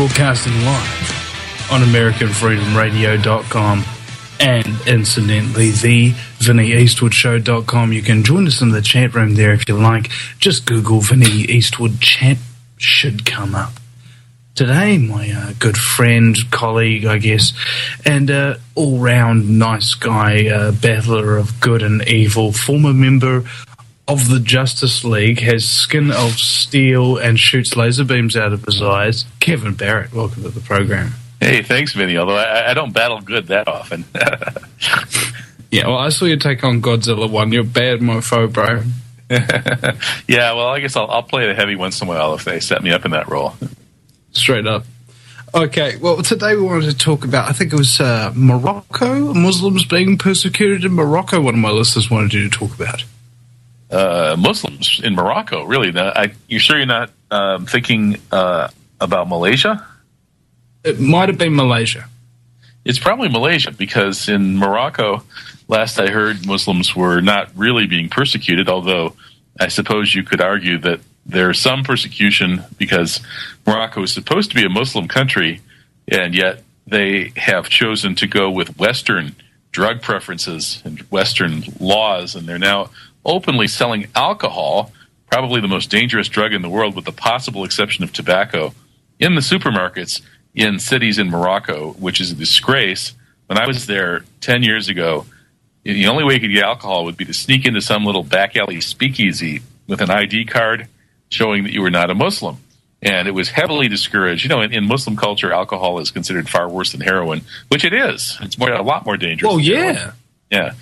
broadcasting live on AmericanFreedomRadio.com and incidentally the VinnyEastwoodShow.com. You can join us in the chat room there if you like. Just Google Vinny Eastwood chat, should come up. Today, my good friend, colleague, I guess, and all-round nice guy, battler of good and evil, former member of the Justice League, has skin of steel and shoots laser beams out of his eyes, Kevin Barrett. Welcome to the program. Hey, thanks, Vinny, although I don't battle good that often. Yeah, well, I saw you take on Godzilla 1. You're a bad mofo, bro. Yeah, well, I guess I'll play the heavy once in a while if they set me up in that role. Straight up. Okay, well, today we wanted to talk about, I think it was Morocco, Muslims being persecuted in Morocco. One of my listeners wanted you to talk about. Muslims in Morocco, really? You sure you're not thinking about Malaysia? It might have been Malaysia. It's probably Malaysia, because in Morocco, last I heard, Muslims were not really being persecuted, although I suppose you could argue that there's some persecution because Morocco is supposed to be a Muslim country, and yet they have chosen to go with Western drug preferences and Western laws, and they're now openly selling alcohol, probably the most dangerous drug in the world with the possible exception of tobacco, in the supermarkets in cities in Morocco, which is a disgrace. When I was there 10 years ago, the only way you could get alcohol would be to sneak into some little back alley speakeasy with an ID card showing that you were not a Muslim. And it was heavily discouraged. You know, in Muslim culture, alcohol is considered far worse than heroin, which it is. It's a lot more dangerous. Oh, than yeah. heroin. Yeah.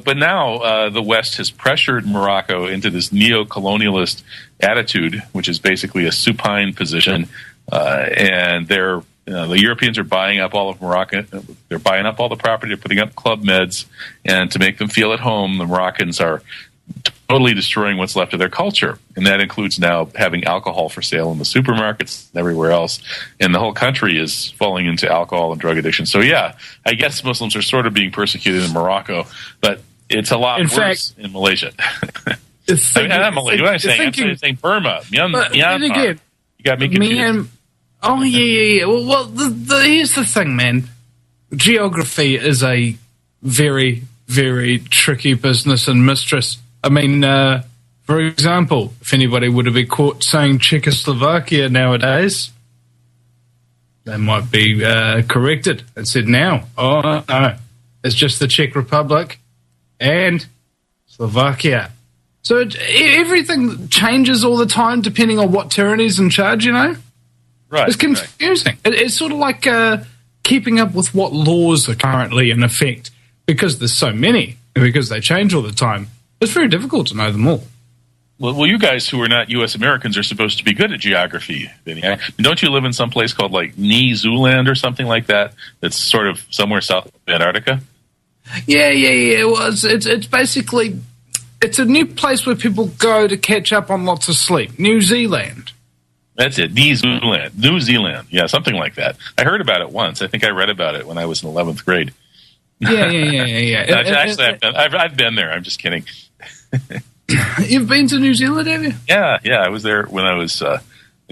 But now the West has pressured Morocco into this neo-colonialist attitude, which is basically a supine position. And the Europeans are buying up all of Morocco. They're buying up all the property. They're putting up Club Meds, and to make them feel at home, the Moroccans are totally destroying what's left of their culture, and that includes now having alcohol for sale in the supermarkets and everywhere else, and the whole country is falling into alcohol and drug addiction. So yeah, I guess Muslims are sort of being persecuted in Morocco, but it's a lot worse in Malaysia. Not Malaysia. What am I saying? I'm saying Burma, Myanmar. Again, You got me confused. Oh, yeah. Well, here's the thing, man. Geography is a very, very tricky business and mistress. I mean, for example, if anybody would have been caught saying Czechoslovakia nowadays, they might be corrected and said now, oh, no, it's just the Czech Republic and Slovakia. So everything changes all the time depending on what tyranny's in charge, you know? Right. It's confusing. Right. It's sort of like keeping up with what laws are currently in effect, because there's so many and because they change all the time. It's very difficult to know them all. Well, you guys who are not U.S. Americans are supposed to be good at geography. Don't you live in some place called like New Zealand or something like that? That's sort of somewhere south of Antarctica. Yeah. Well, it's basically it's a new place where people go to catch up on lots of sleep. New Zealand. That's it. New Zealand. Yeah, something like that. I heard about it once. I think I read about it when I was in 11th grade. Yeah. Actually, I've been there. I'm just kidding. You've been to New Zealand, have you? Yeah. I was there when I was a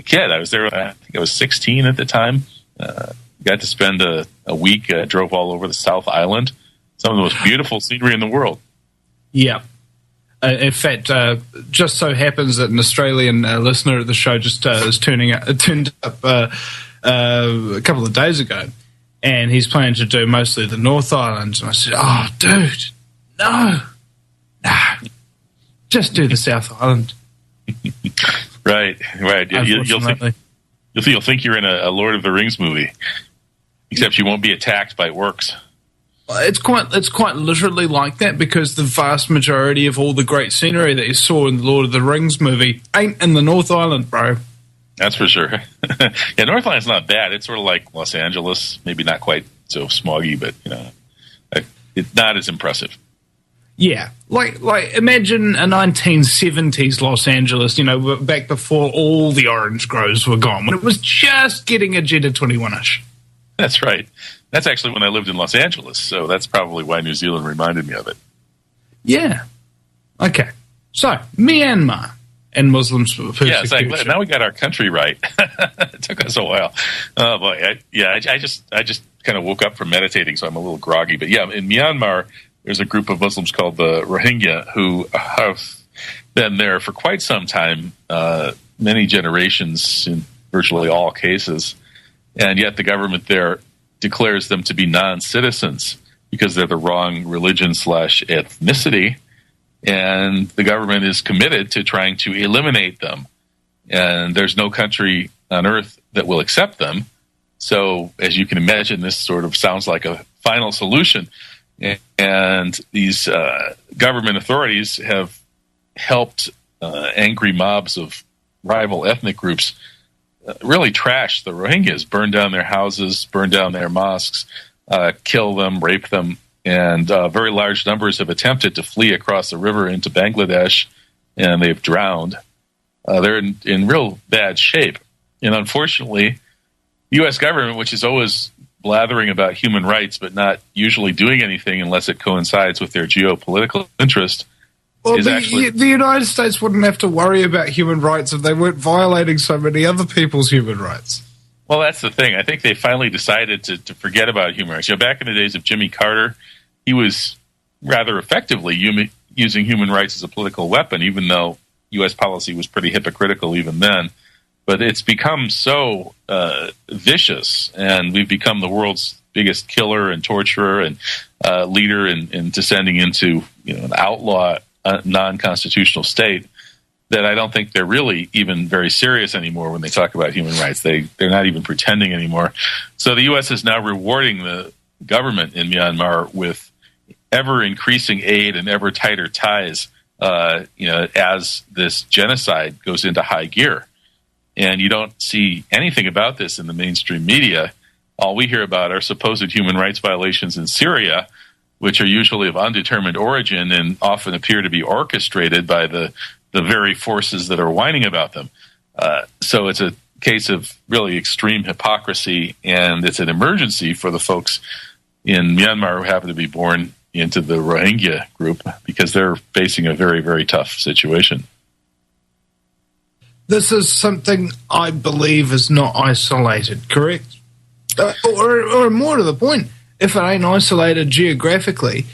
kid. I was there. I think I was 16 at the time. Got to spend a week. Drove all over the South Island. Some of the most beautiful scenery in the world. Yeah. In fact, just so happens that an Australian listener of the show just turned up a couple of days ago, and he's planning to do mostly the North Island. And I said, "Oh, dude, no, just do the South Island." Right. You'll think you're in a Lord of the Rings movie, except you won't be attacked by orcs. It's quite literally like that, because the vast majority of all the great scenery that you saw in the Lord of the Rings movie ain't in the North Island, bro. That's for sure. Yeah, North Island's not bad. It's sort of like Los Angeles, maybe not quite so smoggy, but it's not as impressive. Yeah, like imagine a 1970s Los Angeles, back before all the orange groves were gone, when it was just getting Agenda 21-ish. That's right. That's actually when I lived in Los Angeles, so that's probably why New Zealand reminded me of it. Yeah. Okay. So, Myanmar. and Muslims persecution. Yeah, it's like now we got our country right. It took us a while. Oh boy, I just kind of woke up from meditating, so I'm a little groggy. But yeah, in Myanmar, there's a group of Muslims called the Rohingya who have been there for quite some time, many generations in virtually all cases, and yet the government there declares them to be non-citizens because they're the wrong religion/ethnicity, and the government is committed to trying to eliminate them. And there's no country on earth that will accept them. So, as you can imagine, this sort of sounds like a final solution. And these government authorities have helped angry mobs of rival ethnic groups really trash the Rohingyas, burn down their houses, burn down their mosques, kill them, rape them, and very large numbers have attempted to flee across the river into Bangladesh, and they've drowned. They're in real bad shape. And unfortunately, the U.S. government, which is always blathering about human rights but not usually doing anything unless it coincides with their geopolitical interest, well, the United States wouldn't have to worry about human rights if they weren't violating so many other people's human rights. Well, that's the thing. I think they finally decided to forget about human rights. Back in the days of Jimmy Carter, he was rather effectively using human rights as a political weapon, even though U.S. policy was pretty hypocritical even then. But it's become so vicious, and we've become the world's biggest killer and torturer and leader in descending into an outlaw, non-constitutional state, that I don't think they're really even very serious anymore when they talk about human rights. They're not even pretending anymore. So the U.S. is now rewarding the government in Myanmar with ever-increasing aid and ever tighter ties, as this genocide goes into high gear. And you don't see anything about this in the mainstream media. All we hear about are supposed human rights violations in Syria, which are usually of undetermined origin and often appear to be orchestrated by the very forces that are whining about them. So it's a case of really extreme hypocrisy, and it's an emergency for the folks in Myanmar who happen to be born into the Rohingya group, because they're facing a very, very tough situation. This is something I believe is not isolated, correct? Or more to the point, if it ain't isolated geographically,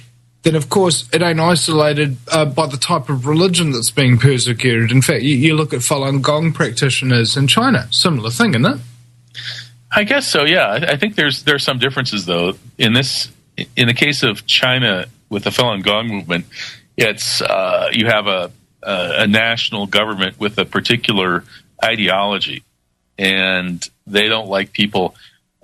then of course it ain't isolated by the type of religion that's being persecuted. In fact, you look at Falun Gong practitioners in China, similar thing, isn't it? I guess so, yeah. I think there's some differences, though. In the case of China with the Falun Gong movement, it's you have a national government with a particular ideology, and they don't like people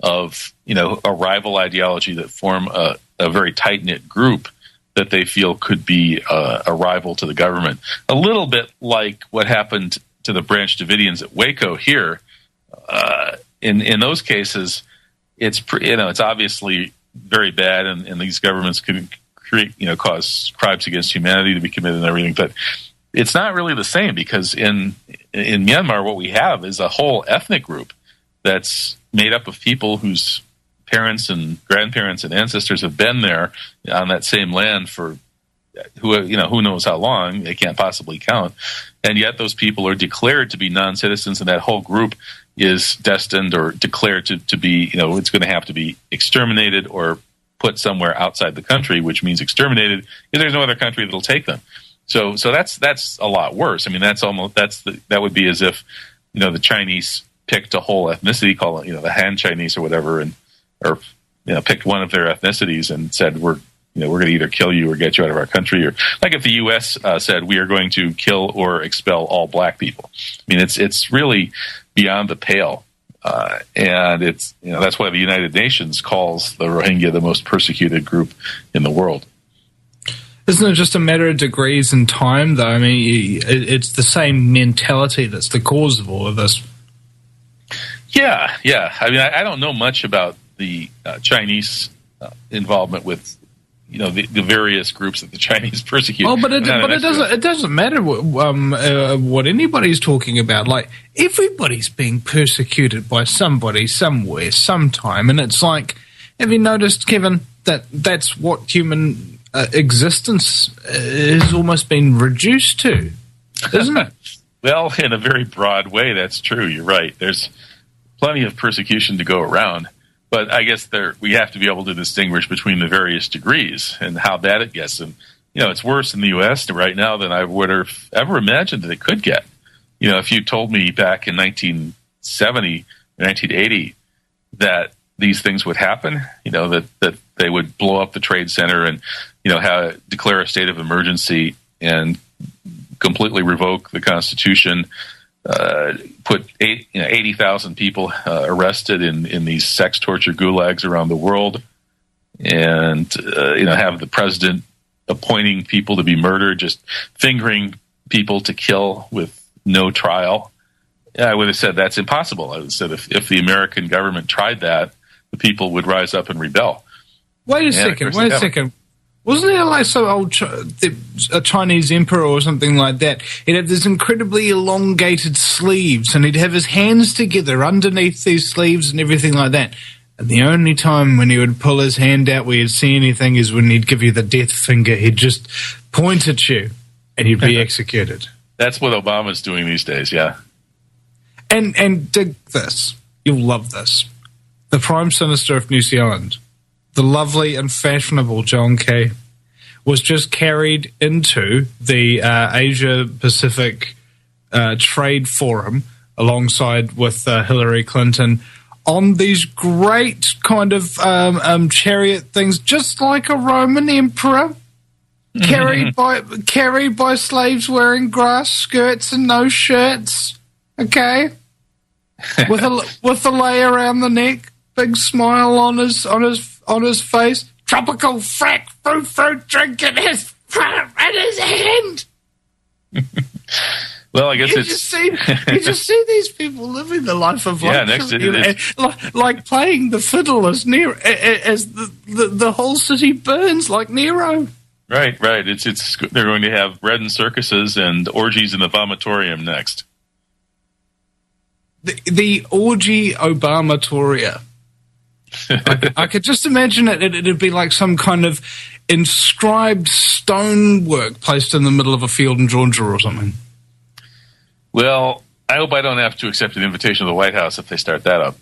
of a rival ideology that form a very tight-knit group that they feel could be a rival to the government. A little bit like what happened to the Branch Davidians at Waco here. In those cases, it's obviously very bad, and these governments can create cause crimes against humanity to be committed and everything. But it's not really the same, because in Myanmar, what we have is a whole ethnic group that's made up of people whose parents and grandparents and ancestors have been there on that same land for who knows how long. They can't possibly count, and yet those people are declared to be non-citizens, and that whole group is destined or declared to be it's going to have to be exterminated or put somewhere outside the country, which means exterminated because there's no other country that'll take them. So that's a lot worse. I mean, that would be as if the Chinese picked a whole ethnicity, call it the Han Chinese or whatever, or picked one of their ethnicities and said we're going to either kill you or get you out of our country, or like if the U.S. said we are going to kill or expel all black people. I mean, it's really beyond the pale, and it's that's why the United Nations calls the Rohingya the most persecuted group in the world. Isn't it just a matter of degrees in time, though? I mean, it's the same mentality that's the cause of all of this. Yeah. I mean, I don't know much about the Chinese involvement with the various groups that the Chinese persecute. Oh, but it doesn't matter what anybody's talking about. Like, everybody's being persecuted by somebody, somewhere, sometime, and it's like, have you noticed, Kevin, that's what human existence has almost been reduced to, isn't it? Well, in a very broad way, that's true. You're right. There's plenty of persecution to go around. But I guess we have to be able to distinguish between the various degrees and how bad it gets. And, it's worse in the U.S. right now than I would have ever imagined that it could get. If you told me back in 1970, 1980, that these things would happen, that they would blow up the Trade Center and, declare a state of emergency and completely revoke the Constitution, put 80,000 people arrested in these sex torture gulags around the world, and have the president appointing people to be murdered, just fingering people to kill with no trial. I would have said that's impossible. I would have said if the American government tried that, the people would rise up and rebel. Wait a second. Wasn't there like some old a Chinese emperor or something like that? He'd have these incredibly elongated sleeves, and he'd have his hands together underneath these sleeves and everything like that. And the only time when he would pull his hand out where you'd see anything is when he'd give you the death finger. He'd just point at you, and you'd be executed. That's what Obama's doing these days, yeah. And dig this. You'll love this. The Prime Minister of New Zealand, the lovely and fashionable John Key, was just carried into the Asia-Pacific Trade Forum alongside with Hillary Clinton on these great kind of chariot things, just like a Roman emperor, carried by slaves wearing grass skirts and no shirts. Okay, with a lei around the neck, big smile on his face, tropical frack fruit drink in his hand. Well, I guess you just see these people living the life of luxury, like playing the fiddle as the whole city burns like Nero. Right. It's they're going to have bread and circuses and orgies in the vomitorium next. The orgy Obamatoria. I could just imagine it. It'd be like some kind of inscribed stonework placed in the middle of a field in Georgia or something. Well, I hope I don't have to accept an invitation to the White House if they start that up.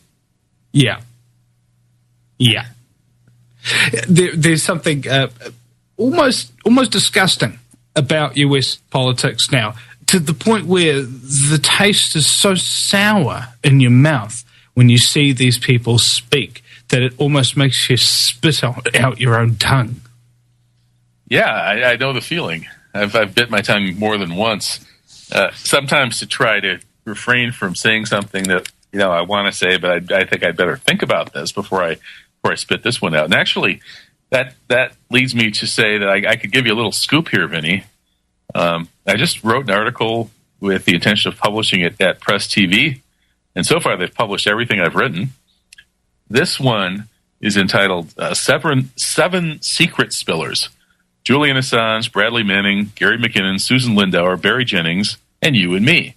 Yeah. There's something almost disgusting about U.S. politics now, to the point where the taste is so sour in your mouth when you see these people speak that it almost makes you spit out your own tongue. Yeah, I know the feeling. I've bit my tongue more than once. Sometimes to try to refrain from saying something that I want to say, but I think I better think about this before I spit this one out. And actually, that leads me to say that I could give you a little scoop here, Vinny. I just wrote an article with the intention of publishing it at Press TV, and so far they've published everything I've written. This one is entitled Seven Secret Spillers: Julian Assange, Bradley Manning, Gary McKinnon, Susan Lindauer, Barry Jennings, and you and me.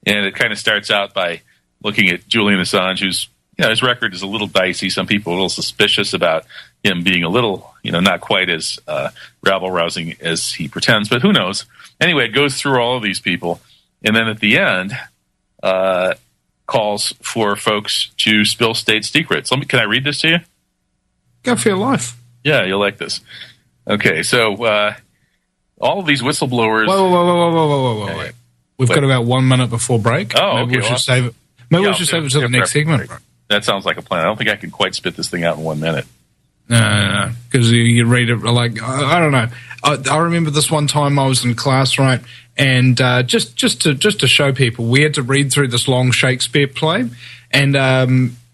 And it kind of starts out by looking at Julian Assange, who's, his record is a little dicey. Some people are a little suspicious about him being a little, not quite as rabble-rousing as he pretends, but who knows? Anyway, it goes through all of these people, and then at the end, calls for folks to spill state secrets. Can I read this to you? Go for your life. Yeah, you'll like this. Okay, so all of these whistleblowers... Whoa. Okay. We've got about 1 minute before break. Oh, maybe we should save it. Maybe we should save it to the next segment. That sounds like a plan. I don't think I can quite spit this thing out in 1 minute. No, because you read it like, I don't know. I remember this one time I was in class, right, and just to show people, we had to read through this long Shakespeare play, and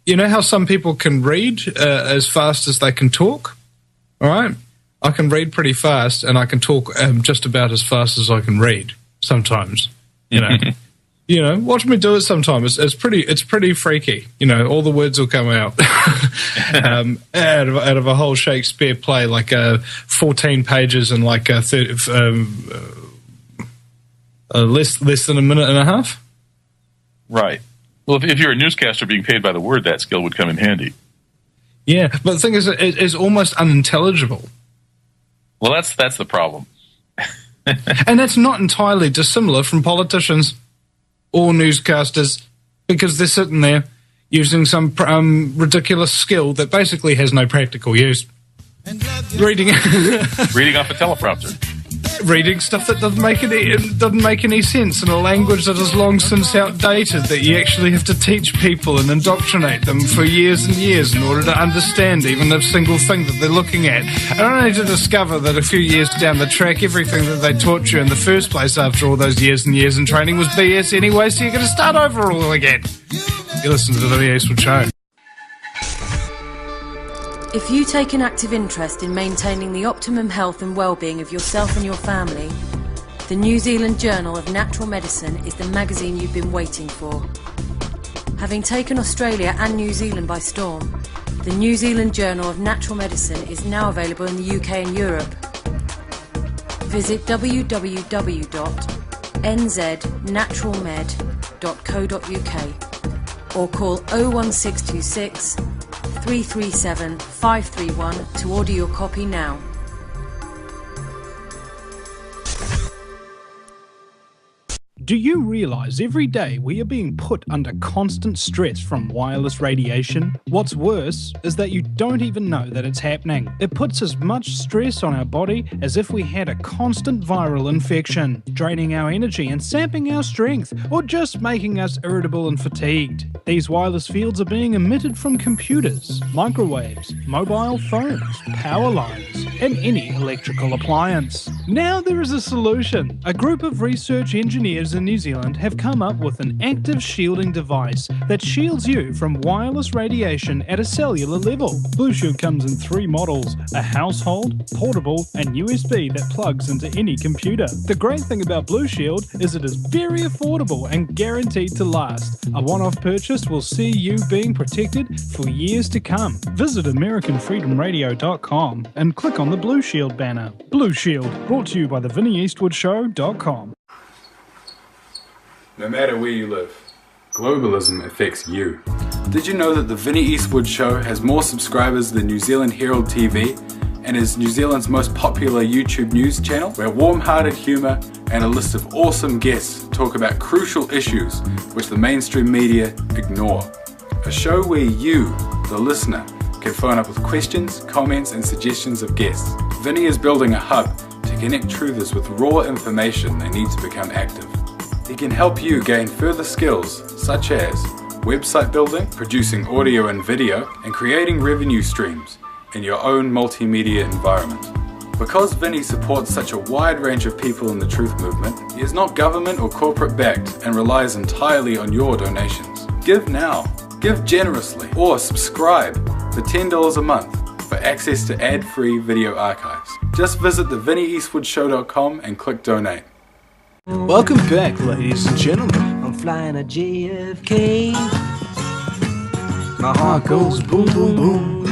you know how some people can read as fast as they can talk? All right? I can read pretty fast, and I can talk just about as fast as I can read sometimes, watch me do it sometimes. It's pretty freaky. All the words will come out out of a whole Shakespeare play, like 14 pages and like 30, less than a minute and a half. Right. Well, if you're a newscaster being paid by the word, that skill would come in handy. Yeah, but the thing is, it's almost unintelligible. Well, that's the problem. And that's not entirely dissimilar from politicians. or newscasters, because they're sitting there using some ridiculous skill that basically has no practical use. Reading Reading off a teleprompter. Reading stuff that doesn't make any sense in a language that is long since outdated, that you actually have to teach people and indoctrinate them for years and years in order to understand even a single thing that they're looking at. And only to discover that a few years down the track, everything that they taught you in the first place after all those years and years in training was BS anyway, so you're going to start over all again. You listen to the Vinny Eastwood Show. If you take an active interest in maintaining the optimum health and well-being of yourself and your family, the New Zealand Journal of Natural Medicine is the magazine you've been waiting for. Having taken Australia and New Zealand by storm, the New Zealand Journal of Natural Medicine is now available in the UK and Europe. Visit www.nznaturalmed.co.uk or call 01626 337 531 to order your copy now. Do you realise every day we are being put under constant stress from wireless radiation? What's worse is that you don't even know that it's happening. It puts as much stress on our body as if we had a constant viral infection, draining our energy and sapping our strength, or just making us irritable and fatigued. These wireless fields are being emitted from computers, microwaves, mobile phones, power lines, and any electrical appliance. Now there is a solution. A group of research engineers in New Zealand have come up with an active shielding device that shields you from wireless radiation at a cellular level. Blue Shield comes in 3 models: a household, portable, and USB that plugs into any computer. The great thing about Blue Shield is it is very affordable and guaranteed to last. A one-off purchase will see you being protected for years to come. Visit AmericanFreedomRadio.com and click on the Blue Shield banner. Blue Shield, brought to you by theVinnyEastwoodShow.com. No matter where you live, globalism affects you. Did you know that the Vinny Eastwood Show has more subscribers than New Zealand Herald TV and is New Zealand's most popular YouTube news channel, where warm-hearted humour and a list of awesome guests talk about crucial issues which the mainstream media ignore? A show where you, the listener, can phone up with questions, comments and suggestions of guests. Vinny is building a hub to connect truthers with raw information they need to become active. He can help you gain further skills such as website building, producing audio and video, and creating revenue streams in your own multimedia environment. Because Vinny supports such a wide range of people in the truth movement, he is not government or corporate backed and relies entirely on your donations. Give now, give generously, or subscribe for $10 a month for access to ad-free video archives. Just visit thevinnyeastwoodshow.com and click donate. Welcome back, ladies and gentlemen. I'm flying a JFK. My heart goes boom, boom, boom.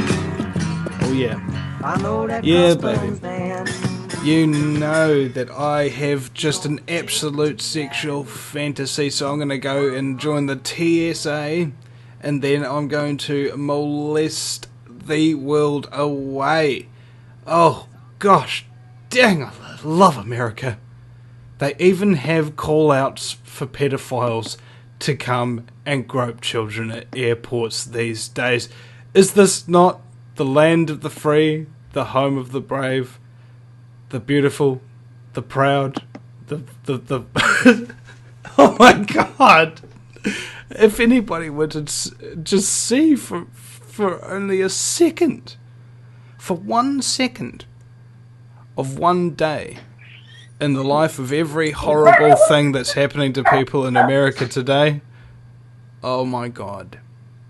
Oh yeah. I know that Yeah, customs baby. man. You know that I have just an absolute sexual fantasy, so I'm going to go and join the TSA, and then I'm going to molest the world away. Oh, gosh, dang, I love America. They even have call-outs for pedophiles to come and grope children at airports these days. Is this not the land of the free, the home of the brave, the beautiful, the proud, the oh my God! If anybody were to just see for only a second, for 1 second of one day in the life of every horrible thing that's happening to people in America today, oh my God,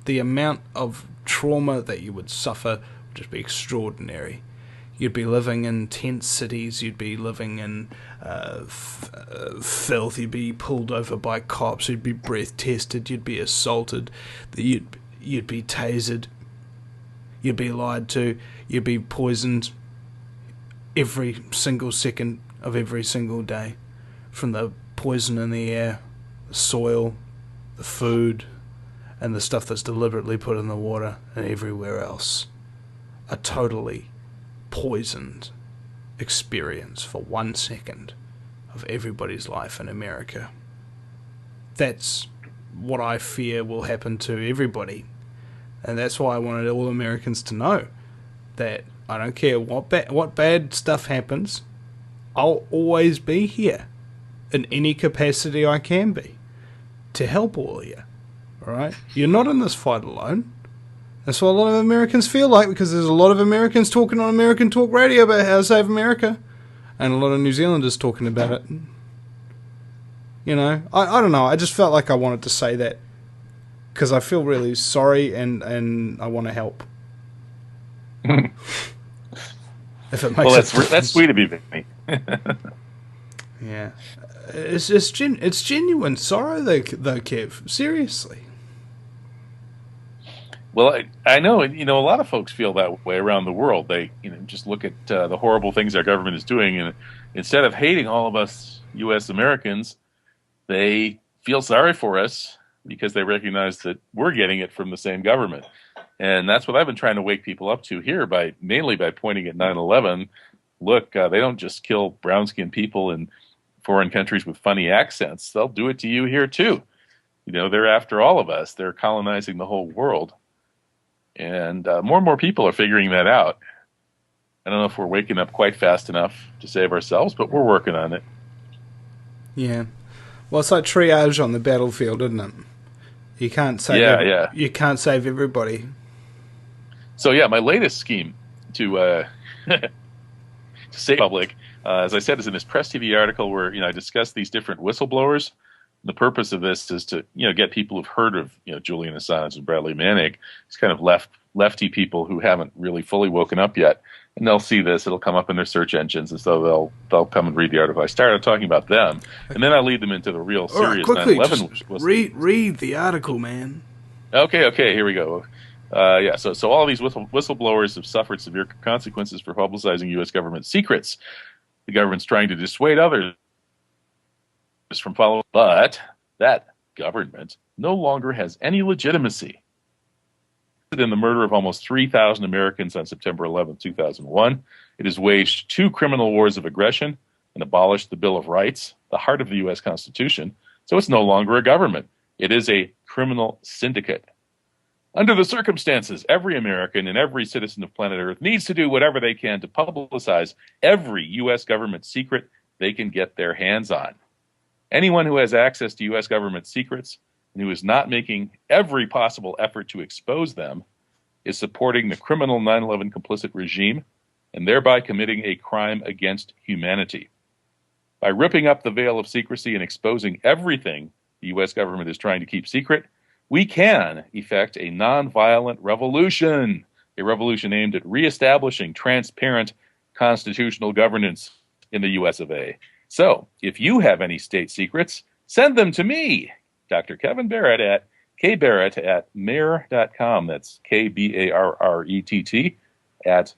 the amount of trauma that you would suffer would just be extraordinary. You'd be living in tent cities, you'd be living in filth, you'd be pulled over by cops, you'd be breath tested, you'd be assaulted, you'd be tasered, you'd be lied to, you'd be poisoned every single second of every single day, from the poison in the air, the soil, the food, and the stuff that's deliberately put in the water and everywhere else. A totally poisoned experience for 1 second of everybody's life in America. that's what I fear will happen to everybody. And that's why I wanted all Americans to know that I don't care what bad stuff happens, I'll always be here in any capacity I can be to help all of you. Alright? You're not in this fight alone. That's what a lot of Americans feel like, because there's a lot of Americans talking on American Talk Radio about how to save America, and a lot of New Zealanders talking about it. You know, I don't know, I just felt like I wanted to say that because I feel really sorry and I want to help. If it makes that's sweet of you, Vinny. Yeah, it's genuine sorrow though, Kev. Seriously. Well, I know, a lot of folks feel that way around the world. They, just look at the horrible things our government is doing, and instead of hating all of us U.S. Americans, they feel sorry for us because they recognize that we're getting it from the same government. And that's what I've been trying to wake people up to here, mainly by pointing at 9/11. Look, they don't just kill brown-skinned people in foreign countries with funny accents. They'll do it to you here, too. They're after all of us. They're colonizing the whole world. And more and more people are figuring that out. I don't know if we're waking up quite fast enough to save ourselves, but we're working on it. Yeah. Well, it's like triage on the battlefield, isn't it? You can't save You can't save everybody. So yeah, my latest scheme to save the public, as I said, is in this Press TV article where I discuss these different whistleblowers. The purpose of this is to get people who've heard of Julian Assange and Bradley Manning, these kind of lefty people who haven't really fully woken up yet, and they'll see this. It'll come up in their search engines, and so they'll come and read the article. I started talking about them, and then I lead them into the real serious 9/11. Read the article, man. Okay, here we go. So all of these whistleblowers have suffered severe consequences for publicizing U.S. government secrets. The government's trying to dissuade others from following, but that government no longer has any legitimacy. In the murder of almost 3,000 Americans on September 11, 2001, it has waged 2 criminal wars of aggression and abolished the Bill of Rights, the heart of the U.S. Constitution. So it's no longer a government. It is a criminal syndicate. Under the circumstances, every American and every citizen of planet Earth needs to do whatever they can to publicize every U.S. government secret they can get their hands on. Anyone who has access to U.S. government secrets and who is not making every possible effort to expose them is supporting the criminal 9/11 complicit regime and thereby committing a crime against humanity. By ripping up the veil of secrecy and exposing everything the U.S. government is trying to keep secret, we can effect a nonviolent revolution, a revolution aimed at reestablishing transparent constitutional governance in the U.S. of A. So, if you have any state secrets, send them to me, Dr. Kevin Barrett at kbarrett@mer.com. That's KBARRETT at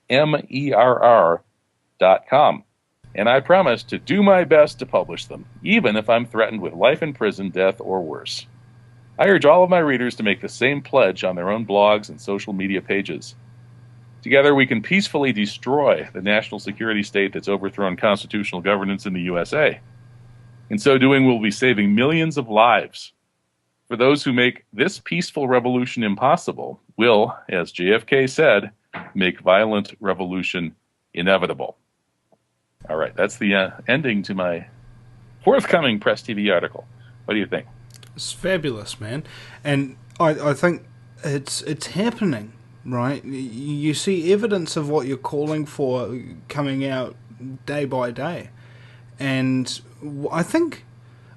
MERR.com. And I promise to do my best to publish them, even if I'm threatened with life in prison, death, or worse. I urge all of my readers to make the same pledge on their own blogs and social media pages. Together, we can peacefully destroy the national security state that's overthrown constitutional governance in the USA. In so doing, we'll be saving millions of lives. For those who make this peaceful revolution impossible, will, as JFK said, make violent revolution inevitable. All right, that's the ending to my forthcoming Press TV article. What do you think? It's fabulous, man. And I think it's happening. Right, you see evidence of what you're calling for coming out day by day, and I think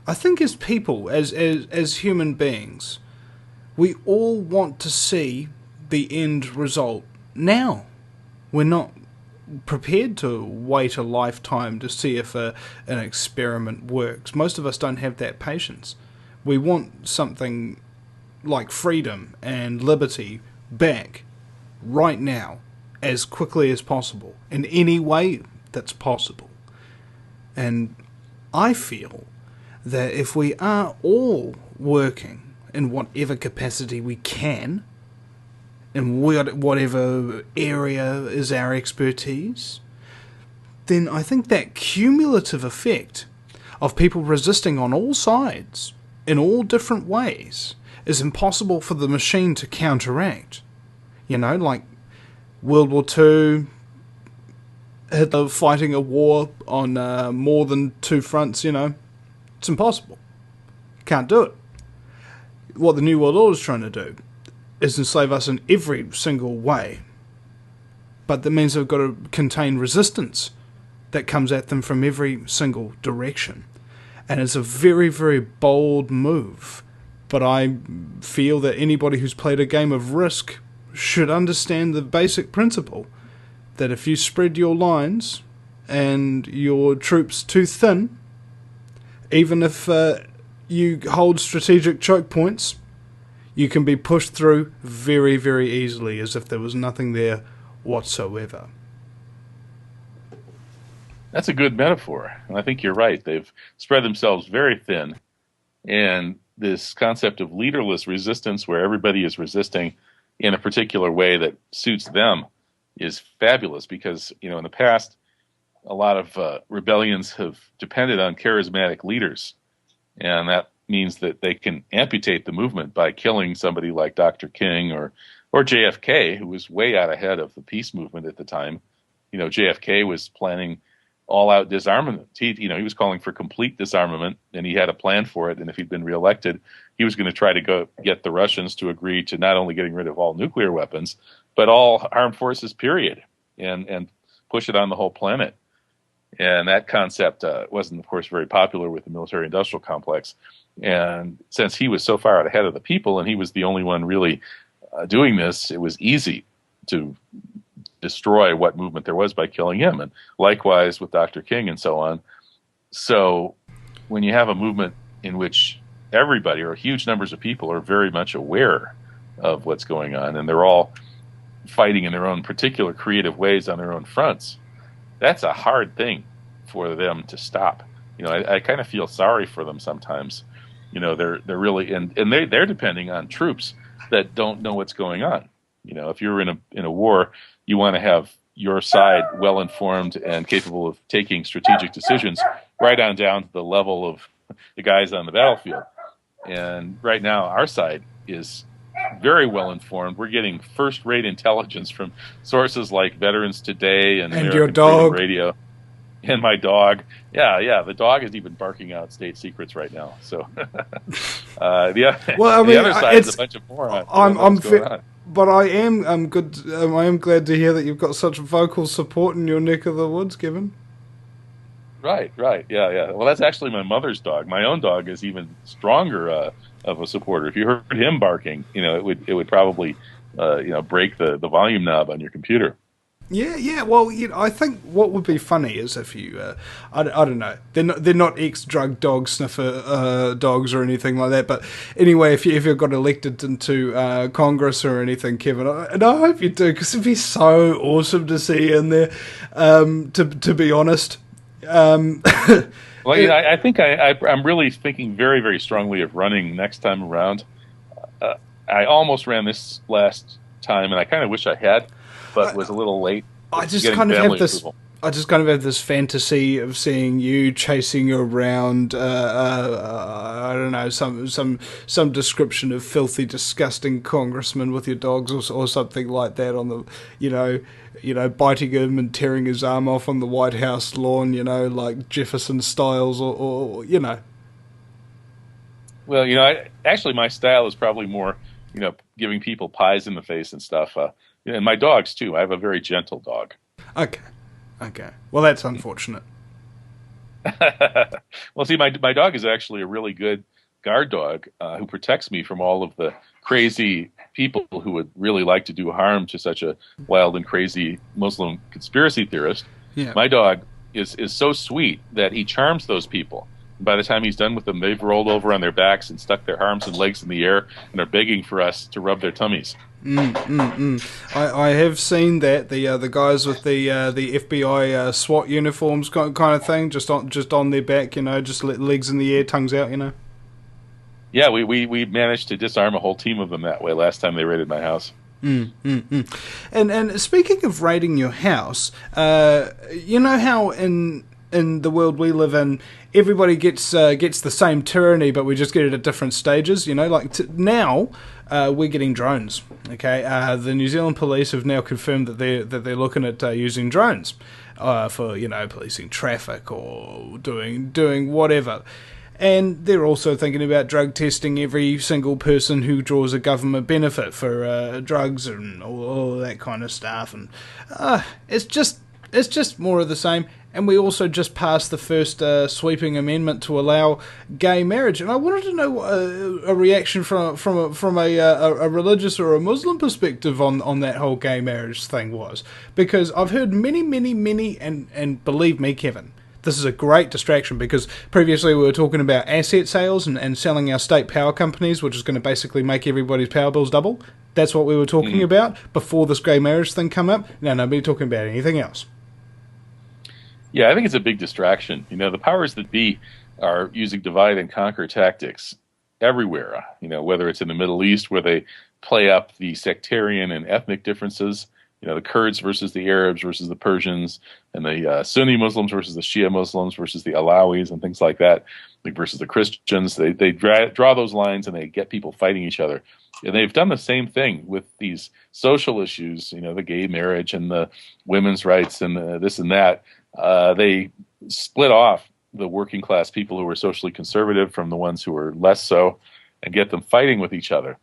as people, as human beings, we all want to see the end result now. We're not prepared to wait a lifetime to see if an experiment works. Most of us don't have that patience. We want something like freedom and liberty back right now, as quickly as possible, in any way that's possible. And I feel that if we are all working in whatever capacity we can, in whatever area is our expertise, then I think that cumulative effect of people resisting on all sides in all different ways is impossible for the machine to counteract. You know, like World War II, Hitler fighting a war on more than two fronts, you know. It's impossible. Can't do it. What the New World Order is trying to do is enslave us in every single way. But that means they've got to contain resistance that comes at them from every single direction. And it's a very, very bold move. But I feel that anybody who's played a game of Risk should understand the basic principle that if you spread your lines and your troops too thin, even if you hold strategic choke points, you can be pushed through very, very easily as if there was nothing there whatsoever. That's a good metaphor, and I think you're right. They've spread themselves very thin, and this concept of leaderless resistance, where everybody is resisting in a particular way that suits them, is fabulous because, you know, in the past, a lot of rebellions have depended on charismatic leaders, and that means that they can amputate the movement by killing somebody like Dr. King or JFK, who was way out ahead of the peace movement at the time. You know, JFK was planning all-out disarmament. He was calling for complete disarmament, and he had a plan for it. And if he'd been reelected, he was going to try to go get the Russians to agree to not only getting rid of all nuclear weapons, but all armed forces, period, and push it on the whole planet. And that concept wasn't, of course, very popular with the military-industrial complex. And since he was so far out ahead of the people, and he was the only one really doing this, it was easy to destroy what movement there was by killing him. And likewise with Dr. King and so on. So when you have a movement in which everybody or huge numbers of people are very much aware of what's going on, and they're all fighting in their own particular creative ways on their own fronts, that's a hard thing for them to stop. You know, I kind of feel sorry for them sometimes. You know, they're really, and they're depending on troops that don't know what's going on. You know, if you're in a war, you want to have your side well informed and capable of taking strategic decisions right on down to the level of the guys on the battlefield. And right now, our side is very well informed. We're getting first-rate intelligence from sources like Veterans Today and American your dog. Freedom Radio. And my dog. Yeah, the dog is even barking out state secrets right now. So the other side is a bunch of morons. But I am good. I am glad to hear that you've got such vocal support in your neck of the woods, Kevin. Right. Yeah. Well, that's actually my mother's dog. My own dog is even stronger of a supporter. If you heard him barking, you know, it would probably break the volume knob on your computer. Yeah. Well, you know, I think what would be funny is if you, I don't know, they're not ex-drug dog sniffer dogs or anything like that. But anyway, if you got elected into Congress or anything, Kevin, and I hope you do, because it'd be so awesome to see you in there. To be honest. Well, you know, I think I'm really thinking very, very strongly of running next time around. I almost ran this last time, and I kind of wish I had, but was a little late. I just kind of have this fantasy of seeing you chasing around. I don't know, some description of filthy, disgusting congressman with your dogs or something like that on the, you know, biting him and tearing his arm off on the White House lawn, you know, like Jefferson Styles or you know. Well, you know, actually my style is probably more, you know, giving people pies in the face and stuff. And my dogs too. I have a very gentle dog. Okay. Well, that's unfortunate. Well, see, my dog is actually a really good guard dog who protects me from all of the crazy people who would really like to do harm to such a wild and crazy Muslim conspiracy theorist. Yeah. My dog is so sweet that he charms those people. By the time he's done with them, they've rolled over on their backs and stuck their arms and legs in the air and are begging for us to rub their tummies. I have seen that the guys with the FBI SWAT uniforms kind of thing, just on their back, you know, just legs in the air, tongues out, you know. Yeah, we managed to disarm a whole team of them that way last time they raided my house. And speaking of raiding your house, you know how in in the world we live in, everybody gets the same tyranny, but we just get it at different stages. You know, like now we're getting drones. Okay, the New Zealand police have now confirmed that they're looking at using drones for policing traffic or doing whatever. And they're also thinking about drug testing every single person who draws a government benefit for drugs and all that kind of stuff. And it's just more of the same. And we also just passed the first sweeping amendment to allow gay marriage. And I wanted to know a reaction from a religious or a Muslim perspective on that whole gay marriage thing was. Because I've heard many, and believe me, Kevin, this is a great distraction, because previously we were talking about asset sales and selling our state power companies, which is going to basically make everybody's power bills double. That's what we were talking about before this gay marriage thing come up. Now nobody talking about anything else. Yeah, I think it's a big distraction. The powers that be are using divide and conquer tactics everywhere. Whether it's in the Middle East, where they play up the sectarian and ethnic differences, the Kurds versus the Arabs versus the Persians, and the Sunni Muslims versus the Shia Muslims versus the Alawis and things like that, versus the Christians. They draw those lines and they get people fighting each other. And they've done the same thing with these social issues, the gay marriage and the women's rights and this and that. They split off the working class people who were socially conservative from the ones who were less so, and get them fighting with each other.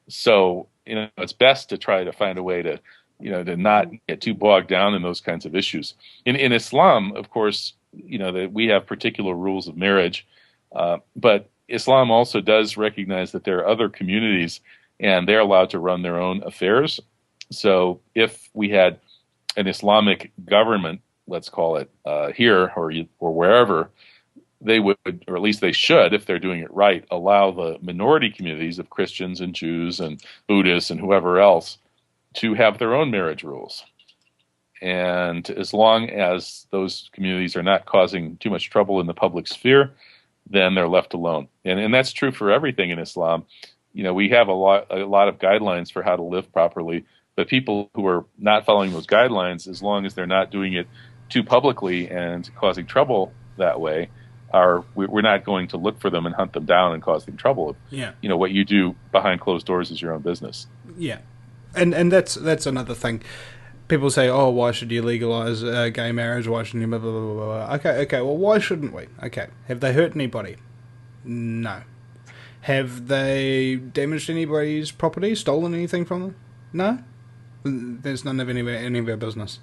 So, it's best to try to find a way to not get too bogged down in those kinds of issues. In Islam, of course, that we have particular rules of marriage, but Islam also does recognize that there are other communities and they're allowed to run their own affairs. So if we had an Islamic government, let's call it here or wherever, they would, or at least they should, if they're doing it right, allow the minority communities of Christians and Jews and Buddhists and whoever else to have their own marriage rules. And as long as those communities are not causing too much trouble in the public sphere, then they're left alone. And that's true for everything in Islam. We have a lot of guidelines for how to live properly, but people who are not following those guidelines, as long as they're not doing it too publicly and causing trouble that way, we're not going to look for them and hunt them down and cause them trouble. Yeah. What you do behind closed doors is your own business. Yeah. And that's another thing. People say, oh, why should you legalize gay marriage? Why shouldn't you blah, blah, blah, blah. Okay, well, why shouldn't we? Okay, have they hurt anybody? No. Have they damaged anybody's property, stolen anything from them? No? There's none of any of our business.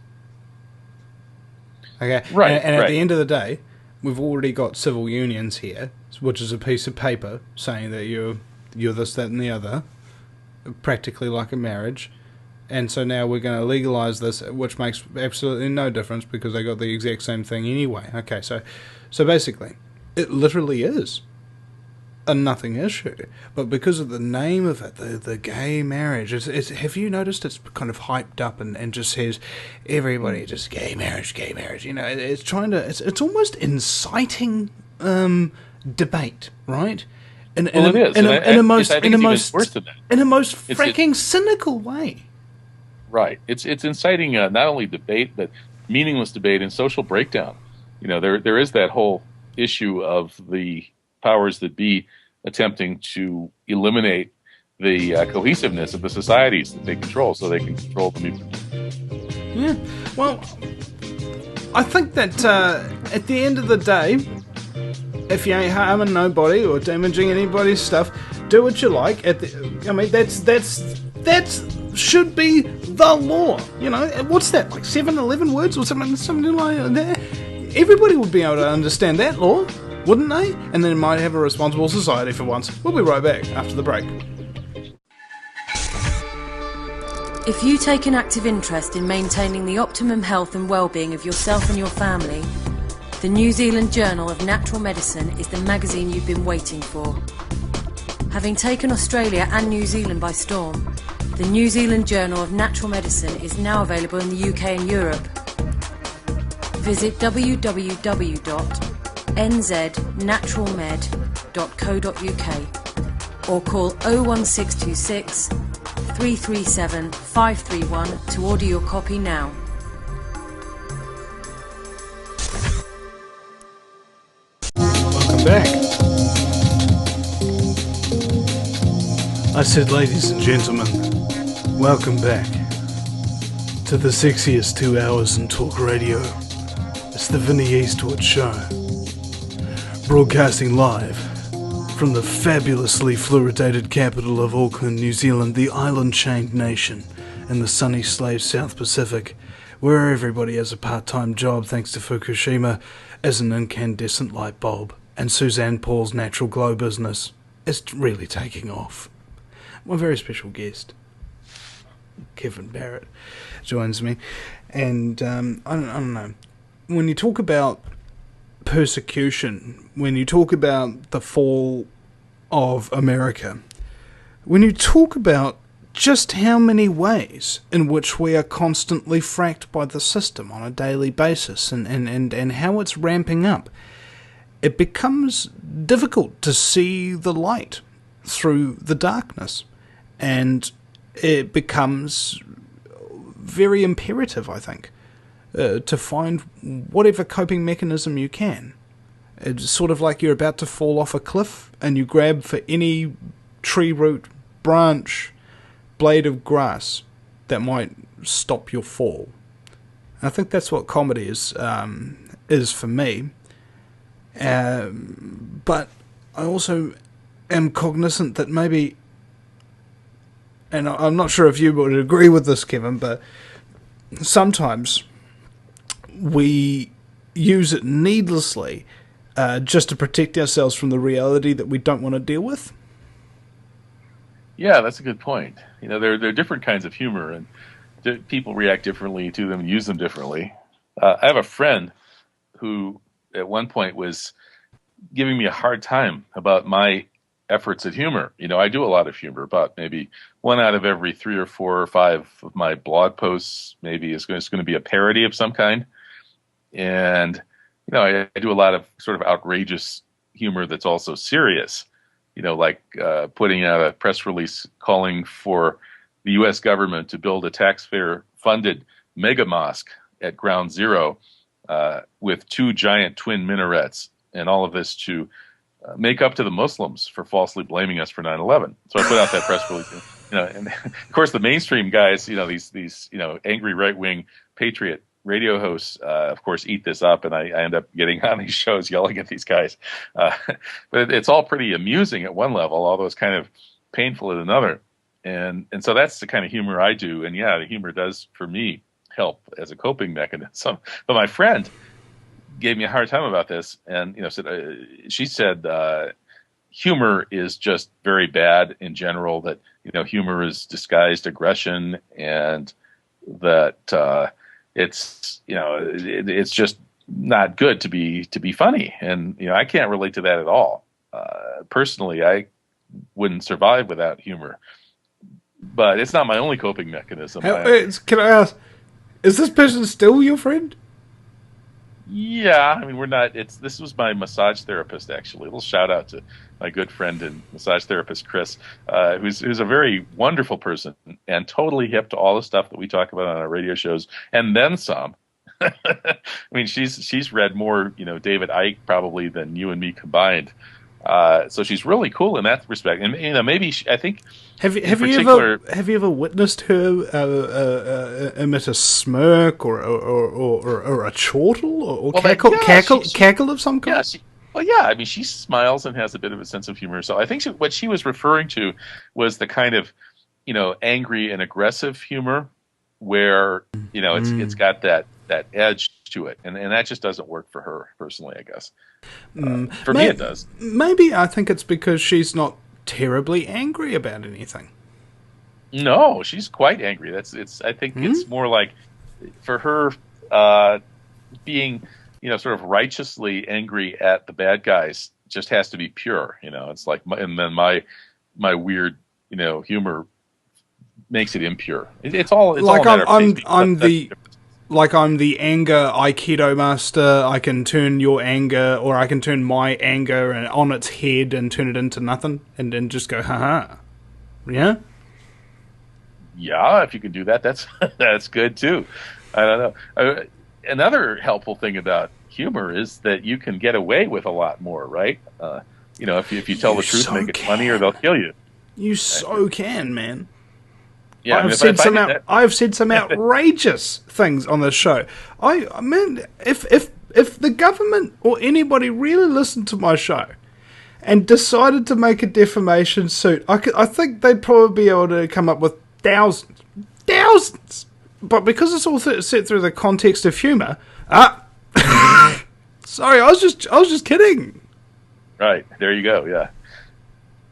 Okay, right. And at the end of the day, we've already got civil unions here, which is a piece of paper saying that you're this, that, and the other, practically like a marriage. And so now we're going to legalize this, which makes absolutely no difference because they got the exact same thing anyway. Okay, so basically, it literally is a nothing issue. But because of the name of it, the gay marriage, it's have you noticed it's kind of hyped up and just says everybody just gay marriage. It's trying to, it's almost inciting debate, right? In a most fracking cynical way. Right. It's inciting not only debate, but meaningless debate and social breakdown. There is that whole issue of the powers that be attempting to eliminate the cohesiveness of the societies that they control so they can control the people. Yeah. Well, I think that at the end of the day, if you ain't harming nobody or damaging anybody's stuff, do what you like. That's should be the law. What's that, like 7-11 words or something like that? Everybody would be able to understand that law, wouldn't they? And then might have a responsible society for once. We'll be right back after the break. If you take an active interest in maintaining the optimum health and well-being of yourself and your family, the New Zealand Journal of Natural Medicine is the magazine you've been waiting for. Having taken Australia and New Zealand by storm, the New Zealand Journal of Natural Medicine is now available in the UK and Europe. Visit www.nznaturalmed.co.uk or call 01626 337 531 to order your copy now. back. I said, ladies and gentlemen, welcome back to the sexiest 2 hours in talk radio. It's the Vinnie Eastwood Show, broadcasting live from the fabulously fluoridated capital of Auckland, New Zealand, the island-chained nation in the sunny slave South Pacific, where everybody has a part-time job thanks to Fukushima as an incandescent light bulb, and Suzanne Paul's natural glow business is really taking off. My very special guest, Kevin Barrett, joins me, and I don't know, when you talk about persecution, when you talk about the fall of America, when you talk about just how many ways in which we are constantly fracked by the system on a daily basis and how it's ramping up, it becomes difficult to see the light through the darkness, and it becomes very imperative, I think, to find whatever coping mechanism you can. It's sort of like you're about to fall off a cliff and you grab for any tree root, branch, blade of grass that might stop your fall. And I think that's what comedy is for me. But I also am cognizant that maybe, and I'm not sure if you would agree with this, Kevin, but sometimes we use it needlessly just to protect ourselves from the reality that we don't want to deal with. Yeah, that's a good point. You know, there are different kinds of humor, and people react differently to them and use them differently. I have a friend who at one point was giving me a hard time about my efforts at humor. You know, I do a lot of humor. About maybe 1 out of every 3 or 4 or 5 of my blog posts maybe is going to be a parody of some kind. And, you know, I do a lot of sort of outrageous humor that's also serious. You know, like putting out a press release calling for the U.S. government to build a taxpayer-funded mega mosque at Ground Zero with 2 giant twin minarets, and all of this to make up to the Muslims for falsely blaming us for 9/11. So I put out that press release. You know, and of course the mainstream guys, you know, these you know, angry right-wing patriot radio hosts, of course, eat this up, and I end up getting on these shows yelling at these guys. But it's all pretty amusing at one level, although it's kind of painful at another. And so that's the kind of humor I do. And yeah, the humor does, for me, help as a coping mechanism. But my friend gave me a hard time about this, and you know, she said humor is just very bad in general. That, you know, humor is disguised aggression, and that it's, you know, it's just not good to be funny. And, you know, I can't relate to that at all. Personally, I wouldn't survive without humor. But it's not my only coping mechanism. Can I ask, is this person still your friend? Yeah, I mean, we're not. This was my massage therapist, actually. A little shout out to my good friend and massage therapist Chris, who's a very wonderful person and totally hip to all the stuff that we talk about on our radio shows, and then some. I mean, she's read more, you know, David Icke probably than you and me combined. So she's really cool in that respect, and you know, maybe I think. Have you ever witnessed her emit a smirk or a chortle or cackle of some kind? Yeah, I mean, she smiles and has a bit of a sense of humor. So I think what she was referring to was the kind of, you know, angry and aggressive humor where, you know, it's got that edge to it, and that just doesn't work for her personally, I guess. For me, it does. Maybe I think it's because she's not terribly angry about anything. No, she's quite angry. I think it's more like, for her, being, you know, sort of righteously angry at the bad guys just has to be pure. You know, it's like, and then my weird, you know, humor makes it impure. It's all like I'm the anger Aikido master. I can turn your anger, or I can turn my anger on its head and turn it into nothing, and then just go, haha. Yeah? Yeah, if you can do that, that's good too. I don't know. Another helpful thing about humor is that you can get away with a lot more, right? If you tell the truth, make it funny, or they'll kill you. You so can, man. Yeah, I've said some outrageous things on this show. I mean, if the government or anybody really listened to my show and decided to make a defamation suit, I think they'd probably be able to come up with thousands. But because it's all set through the context of humour, sorry, I was just kidding. Right, there you go. Yeah,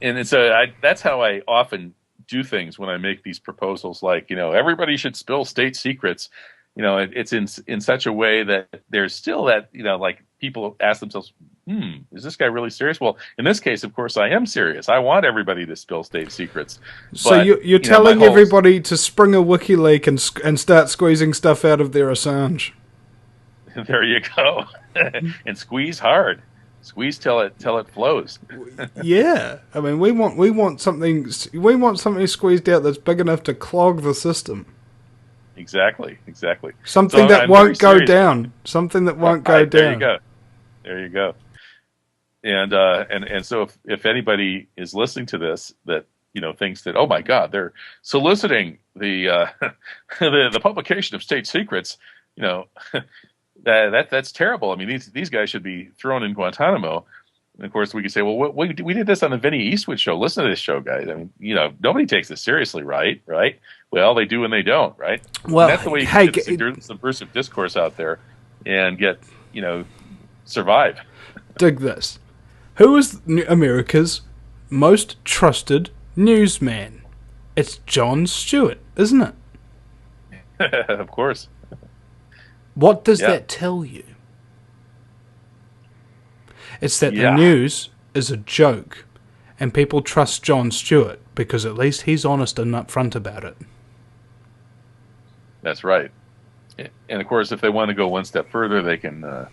and so that's how I often do things when I make these proposals, like, everybody should spill state secrets. It's in such a way that there's still that, like, people ask themselves, is this guy really serious? Well, in this case, of course, I am serious. I want everybody to spill state secrets. So you're telling everybody to spring a WikiLeaks and start squeezing stuff out of their Assange. There you go. And squeeze hard. Squeeze till it flows. Yeah, I mean, we want something squeezed out that's big enough to clog the system. Exactly. Something that won't go down. Something that won't go down. There you go. And so if anybody is listening to this that thinks that, oh my God, they're soliciting the the publication of state secrets, that's terrible. I mean, these guys should be thrown in Guantanamo. And of course, we could say, well, we did this on the Vinny Eastwood show. Listen to this show, guys. I mean, nobody takes this seriously, right? Well, they do and they don't, right? Well, and that's the way you can get subversive discourse out there and get, survive. Dig this. Who is America's most trusted newsman? It's Jon Stewart, isn't it? Of course. What does that tell you? It's that the news is a joke, and people trust Jon Stewart because at least he's honest and upfront about it. That's right. And of course, if they want to go one step further, they can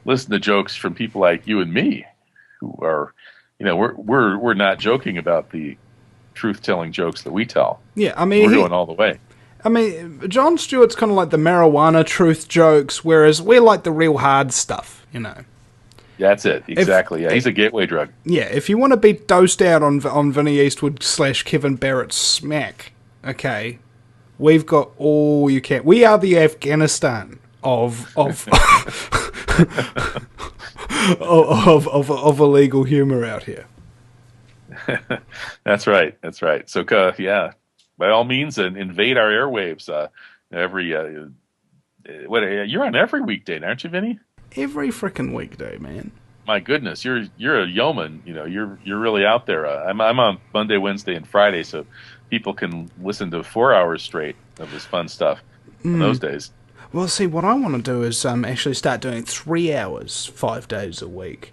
listen to jokes from people like you and me, who are, we're not joking about the truth-telling jokes that we tell. Yeah, I mean, we're going all the way. I mean, Jon Stewart's kind of like the marijuana truth jokes, whereas we're like the real hard stuff, That's it, exactly. He's a gateway drug. Yeah, if you want to be dosed out on Vinny Eastwood / Kevin Barrett smack, okay, we've got all you can. We are the Afghanistan of of illegal humor out here. That's right. So, by all means, invade our airwaves. You're on every weekday, aren't you, Vinny? Every freaking weekday, man. My goodness, you're a yeoman. You're really out there. I'm on Monday, Wednesday, and Friday, so people can listen to 4 hours straight of this fun stuff on those days. Well, see, what I want to do is actually start doing 3 hours, 5 days a week.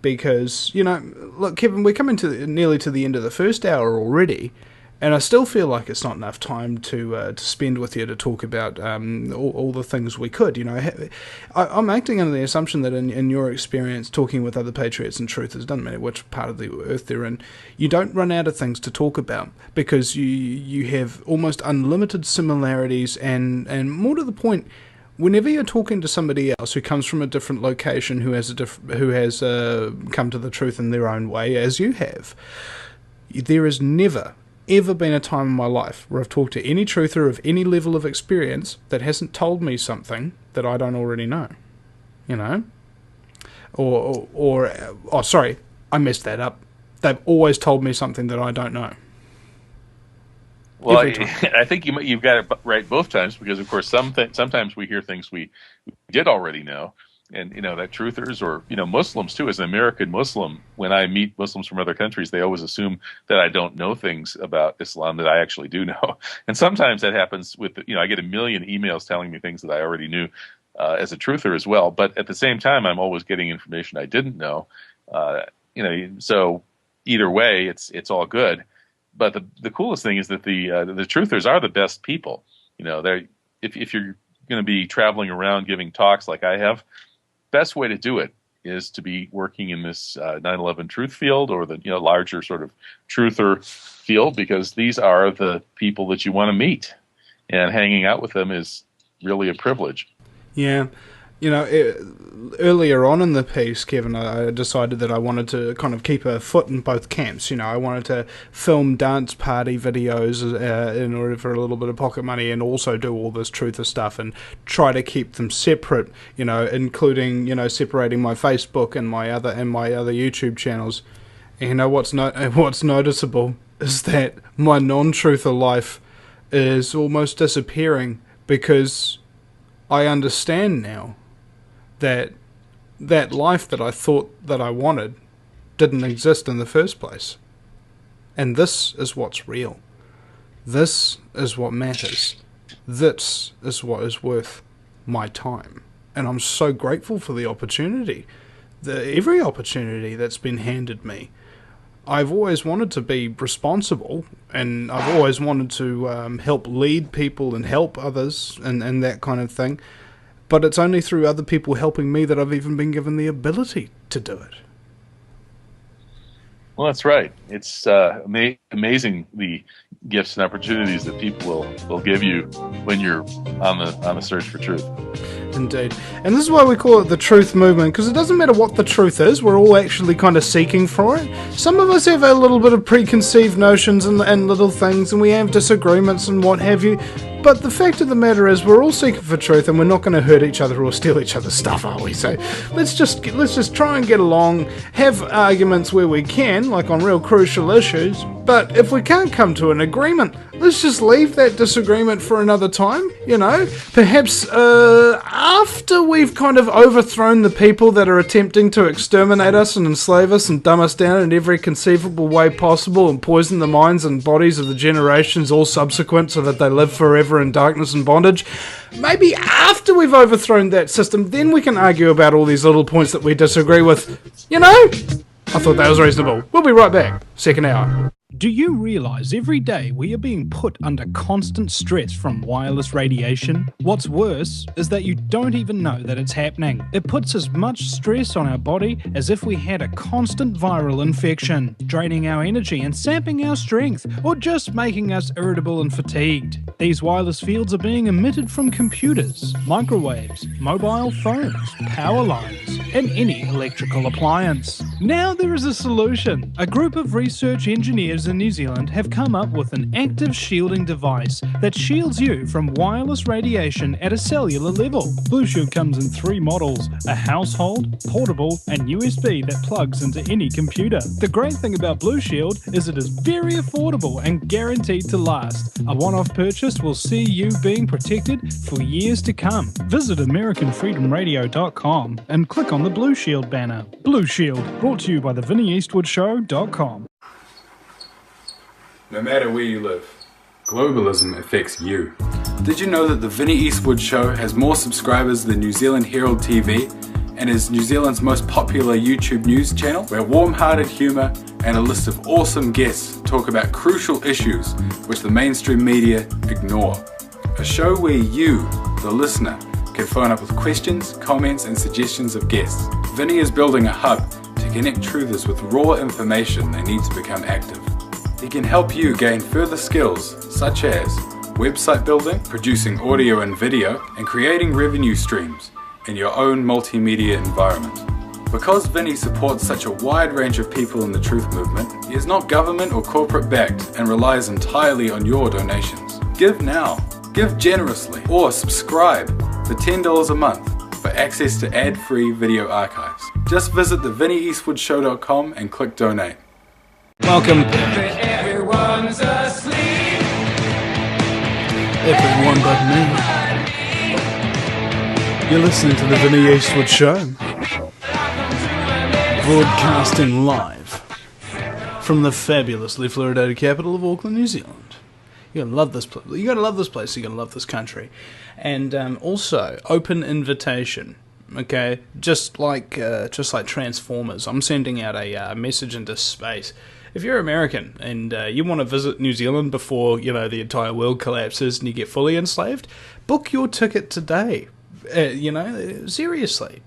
Because, look, Kevin, we're coming nearly to the end of the first hour already, and I still feel like it's not enough time to spend with you to talk about all the things we could. I'm acting under the assumption that in your experience talking with other patriots and truthers, doesn't matter which part of the earth they're in, you don't run out of things to talk about because you have almost unlimited similarities and more to the point, whenever you're talking to somebody else who comes from a different location, who has come to the truth in their own way, as you have, there has never ever been a time in my life where I've talked to any truther of any level of experience that hasn't told me something that I don't already know, sorry, I messed that up. They've always told me something that I don't know. Well, I think you've got it right both times because, of course, sometimes we hear things we did already know. And, that truthers or, Muslims, too, as an American Muslim, when I meet Muslims from other countries, they always assume that I don't know things about Islam that I actually do know. And sometimes that happens with, I get a million emails telling me things that I already knew as a truther as well. But at the same time, I'm always getting information I didn't know. So either way, it's all good. But the coolest thing is that the truthers are the best people. If you're going to be traveling around giving talks like I have, best way to do it is to be working in this 9/11 truth field or the larger sort of truther field, because these are the people that you want to meet, and hanging out with them is really a privilege. Yeah. earlier on in the piece, Kevin, I decided that I wanted to kind of keep a foot in both camps. I wanted to film dance party videos in order for a little bit of pocket money, and also do all this truther stuff and try to keep them separate. Including separating my Facebook and my other YouTube channels. And what's noticeable is that my non-truther life is almost disappearing, because I understand now that life that I thought that I wanted didn't exist in the first place. And this is what's real. This is what matters. This is what is worth my time. And I'm so grateful for the opportunity, every opportunity that's been handed me. I've always wanted to be responsible, and I've always wanted to help lead people and help others and that kind of thing. But it's only through other people helping me that I've even been given the ability to do it. Well, that's right. It's amazing the gifts and opportunities that people will give you when you're on the search for truth. Indeed. And this is why we call it the truth movement, because it doesn't matter what the truth is, we're all actually kind of seeking for it. Some of us have a little bit of preconceived notions and little things, and we have disagreements and what have you. But the fact of the matter is, we're all seeking for truth, and we're not going to hurt each other or steal each other's stuff, are we? So let's just try and get along, have arguments where we can, like on real crucial issues. But if we can't come to an agreement, let's just leave that disagreement for another time. Perhaps after we've kind of overthrown the people that are attempting to exterminate us and enslave us and dumb us down in every conceivable way possible, and poison the minds and bodies of the generations all subsequent, so that they live forever in darkness and bondage. Maybe after we've overthrown that system, then we can argue about all these little points that we disagree with. I thought that was reasonable. We'll be right back. Second hour. Do you realize every day we are being put under constant stress from wireless radiation? What's worse is that you don't even know that it's happening. It puts as much stress on our body as if we had a constant viral infection, draining our energy and sapping our strength, or just making us irritable and fatigued. These wireless fields are being emitted from computers, microwaves, mobile phones, power lines, and any electrical appliance. Now there is a solution. A group of research engineers in New Zealand have come up with an active shielding device that shields you from wireless radiation at a cellular level. Blue Shield comes in 3 models: a household, portable, and USB that plugs into any computer. The great thing about Blue Shield is it is very affordable and guaranteed to last. A one-off purchase will see you being protected for years to come. Visit AmericanFreedomRadio.com and click on the Blue Shield banner. Blue Shield, brought to you by theVinnieEastwoodshow.com. No matter where you live, globalism affects you. Did you know that the Vinnie Eastwood Show has more subscribers than New Zealand Herald TV and is New Zealand's most popular YouTube news channel, where warm-hearted humour and a list of awesome guests talk about crucial issues which the mainstream media ignore? A show where you, the listener, can phone up with questions, comments and suggestions of guests. Vinnie is building a hub to connect truthers with raw information they need to become active. He can help you gain further skills such as website building, producing audio and video, and creating revenue streams in your own multimedia environment. Because Vinnie supports such a wide range of people in the truth movement, he is not government or corporate backed and relies entirely on your donations. Give now, give generously, or subscribe for $10 a month for access to ad-free video archives. Just visit theVinnieEastwoodshow.com and click donate. Welcome. Everyone's asleep. Everyone but me. You're listening to the Vinnie Eastwood Show, broadcasting live from the fabulously fluoridated capital of Auckland, New Zealand. You're gonna love this place. You're gonna love this place. You're gonna love this country, and also open invitation. Okay, just like Transformers, I'm sending out a message into space. If you're American and you want to visit New Zealand before the entire world collapses and you get fully enslaved, book your ticket today. Seriously.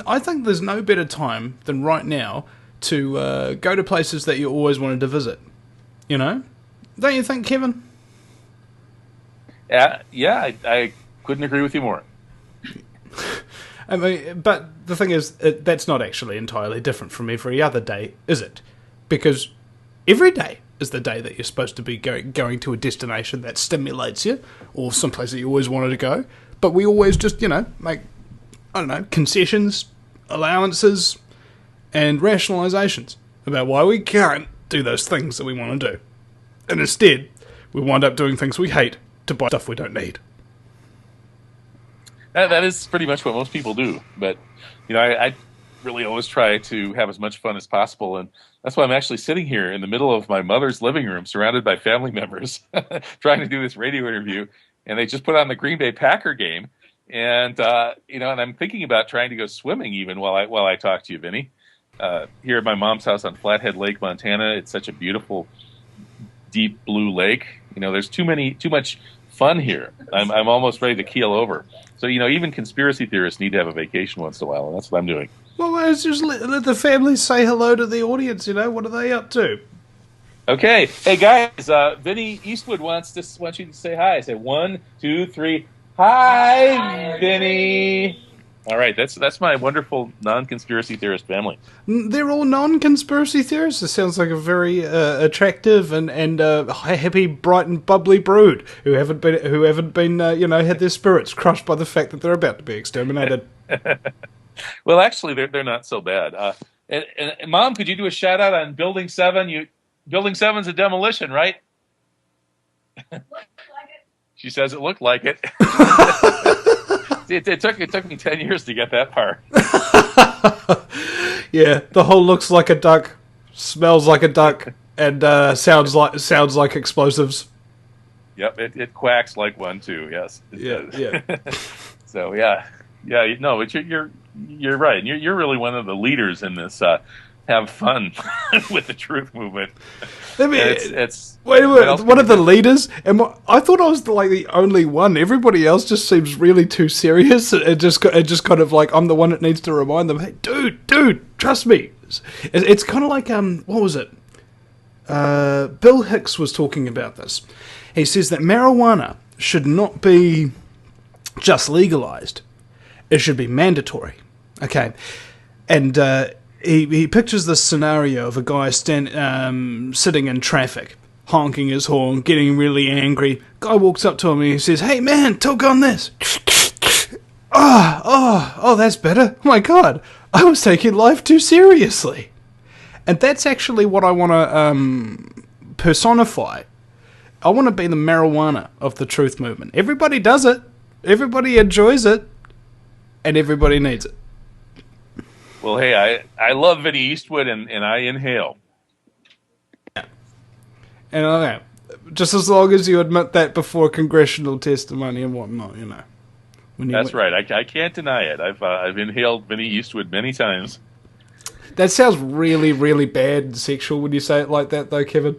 I think there's no better time than right now to go to places that you always wanted to visit. Don't you think, Kevin? Yeah, I couldn't agree with you more. I mean, but the thing is, that's not actually entirely different from every other day, is it? Because every day is the day that you're supposed to be going to a destination that stimulates you, or someplace that you always wanted to go. But we always just, make, concessions, allowances, and rationalizations about why we can't do those things that we want to do. And instead, we wind up doing things we hate to buy stuff we don't need. That is pretty much what most people do. But, I really always try to have as much fun as possible. And that's why I'm actually sitting here in the middle of my mother's living room, surrounded by family members, trying to do this radio interview. And they just put on the Green Bay Packer game. And, and I'm thinking about trying to go swimming even while I talk to you, Vinny. Here at my mom's house on Flathead Lake, Montana. It's such a beautiful, deep blue lake. There's too much fun here. I'm almost ready to keel over. So, even conspiracy theorists need to have a vacation once in a while, and that's what I'm doing. Well, let's just let the families say hello to the audience, what are they up to? Okay. Hey, guys, Vinny Eastwood wants you to say hi. Say 1, 2, 3. Hi, Vinny. All right, that's my wonderful non-conspiracy theorist family. They're all non-conspiracy theorists. It sounds like a very attractive and happy, bright and bubbly brood who haven't been had their spirits crushed by the fact that they're about to be exterminated. Well, actually, they're not so bad. And Mom, could you do a shout out on Building 7? Building 7's a demolition, right? Looks like it. She says it looked like it. It took me 10 years to get that part. Yeah, the whole looks like a duck, smells like a duck, and sounds like explosives. Yep, it quacks like one too. Yes. Yeah. So yeah. No, but you're right. You're really one of the leaders in this. Have fun with the truth movement. It's wait, one of the leaders, and I thought I was the only one. Everybody else just seems really too serious. It just kind of like I'm the one that needs to remind them. Hey, dude, trust me. It's kind of like what was it? Bill Hicks was talking about this. He says that marijuana should not be just legalized; it should be mandatory. Okay, and. He pictures this scenario of a guy sitting in traffic, honking his horn, getting really angry. Guy walks up to him and he says, "Hey man, talk on this." Oh, that's better. Oh my God, I was taking life too seriously. And that's actually what I want to personify. I want to be the marijuana of the truth movement. Everybody does it, everybody enjoys it, and everybody needs it. Well, hey, I love Vinny Eastwood, and I inhale. Yeah. And just as long as you admit that before congressional testimony and whatnot, That's right. I can't deny it. I've inhaled Vinny Eastwood many times. That sounds really, really bad and sexual when you say it like that, though, Kevin.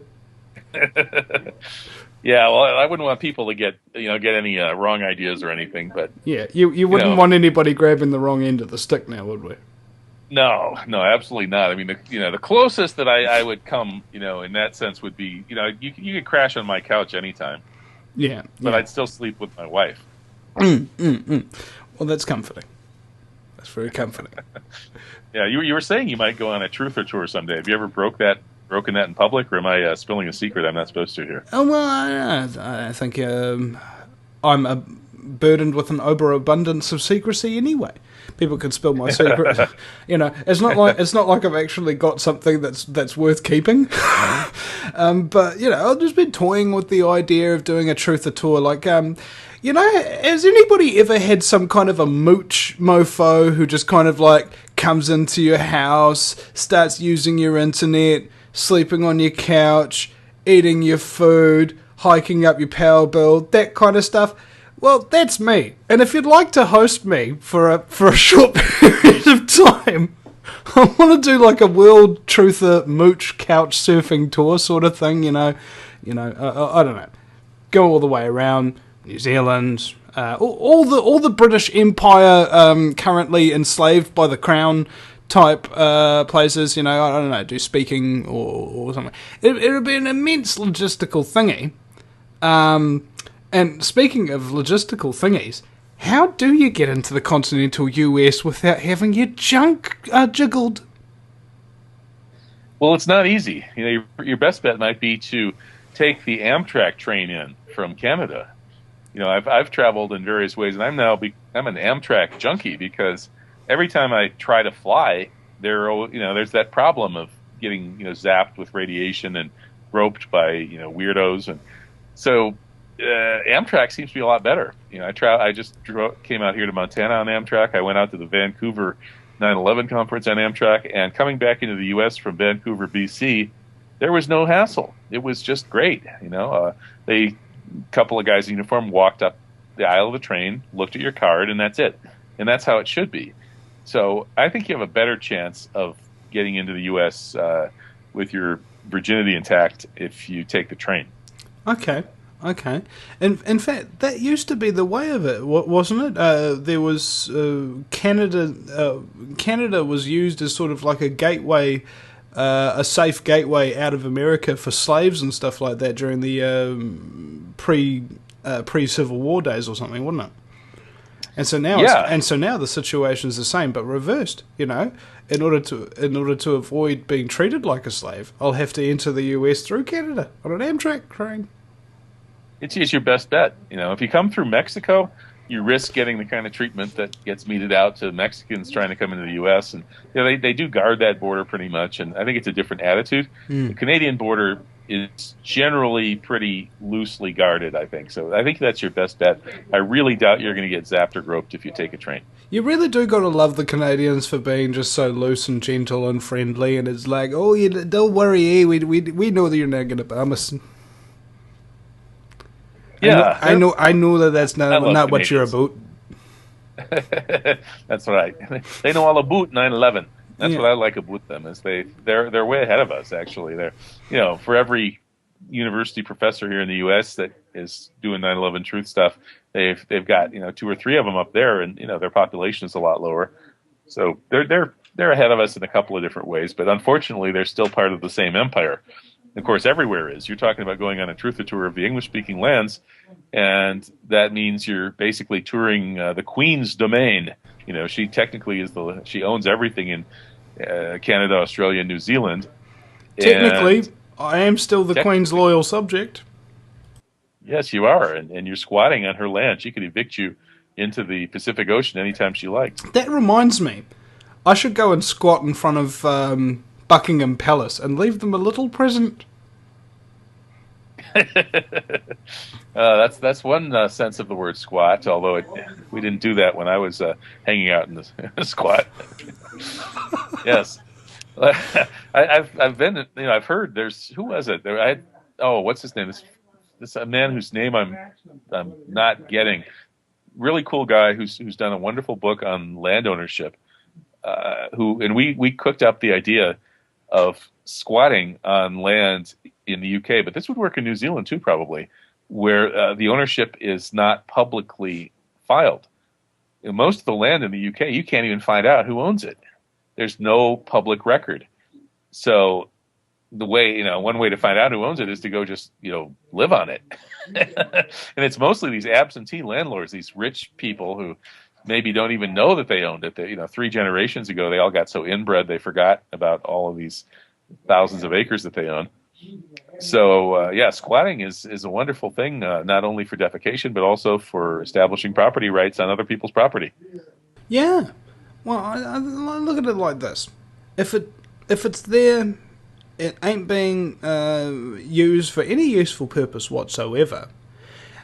Yeah, well, I wouldn't want people to get any wrong ideas or anything, but yeah, you wouldn't want anybody grabbing the wrong end of the stick, now, would we? No, absolutely not. I mean, the closest that I would come, in that sense would be, you could crash on my couch anytime. Yeah. But I'd still sleep with my wife. Well, that's comforting. That's very comforting. Yeah, you were saying you might go on a truther tour someday. Have you ever broken that in public, or am I spilling a secret I'm not supposed to here? Oh, well, I think I'm burdened with an overabundance of secrecy anyway. People could spill my secret. It's not like I've actually got something that's worth keeping. But I've just been toying with the idea of doing a truther tour. Like, has anybody ever had some kind of a mooch mofo who just kind of like comes into your house, starts using your internet, sleeping on your couch, eating your food, hiking up your power bill, that kind of stuff? Well, that's me. And if you'd like to host me for a short period of time, I want to do like a world truther mooch couch surfing tour sort of thing, I don't know. Go all the way around New Zealand, all the British Empire currently enslaved by the Crown type places, I don't know, do speaking or something. It would be an immense logistical thingy. And speaking of logistical thingies, How do you get into the continental US without having your junk jiggled? Well, it's not easy. Your best bet might be to take the Amtrak train in from Canada. I've traveled in various ways, and I'm an Amtrak junkie because every time I try to fly, there's that problem of getting zapped with radiation and roped by weirdos, and so Amtrak seems to be a lot better. I just came out here to Montana on Amtrak. I went out to the Vancouver 9/11 conference on Amtrak, and coming back into the U.S. from Vancouver, BC, there was no hassle. It was just great. A couple of guys in uniform walked up the aisle of the train, looked at your card, and that's it. And that's how it should be. So I think you have a better chance of getting into the U.S. With your virginity intact if you take the train. Okay. In fact, that used to be the way of it, wasn't it? There was Canada. Canada was used as sort of like a gateway, a safe gateway out of America for slaves and stuff like that during the pre-Civil War days or something, wasn't it? And so now, the situation is the same but reversed. In order to avoid being treated like a slave, I'll have to enter the US through Canada on an Amtrak train. It's your best bet. If you come through Mexico, you risk getting the kind of treatment that gets meted out to Mexicans trying to come into the U.S. And they do guard that border pretty much, and I think it's a different attitude. The Canadian border is generally pretty loosely guarded, I think. So I think that's your best bet. I really doubt you're going to get zapped or groped if you take a train. You really do got to love the Canadians for being just so loose and gentle and friendly, and it's like, oh, don't worry, we know that you're not going to bum us. Yeah, I know that's not what you're about. That's right. They know all about 9/11. That's what I like about them is they're way ahead of us. Actually, they're for every university professor here in the U.S. that is doing 9/11 truth stuff, they've got 2 or 3 of them up there, and their population is a lot lower. So they're ahead of us in a couple of different ways, but unfortunately, they're still part of the same empire. Of course, everywhere is. You're talking about going on a truther tour of the English-speaking lands, and that means you're basically touring the Queen's domain. She technically she owns everything in Canada, Australia, New Zealand. Technically, I am still the Queen's loyal subject. Yes, you are, and you're squatting on her land. She could evict you into the Pacific Ocean anytime she liked. That reminds me, I should go and squat in front of Buckingham Palace and leave them a little present. That's one sense of the word squat, although we didn't do that when I was hanging out in the squat. Yes. I've been, I've heard who was it? What's his name? This a man whose name I'm not getting. Really cool guy who's done a wonderful book on land ownership. We cooked up the idea of squatting on land in the UK, but this would work in New Zealand too, probably, where the ownership is not publicly filed. Most of the land in the UK, you can't even find out who owns it. There's no public record. So the way, one way to find out who owns it is to go just, live on it. And it's mostly these absentee landlords, these rich people who maybe don't even know that they owned it. 3 generations ago, they all got so inbred they forgot about all of these thousands of acres that they own. So, squatting is a wonderful thing, not only for defecation, but also for establishing property rights on other people's property. Yeah. Well, I look at it like this. If it's there, it ain't being used for any useful purpose whatsoever.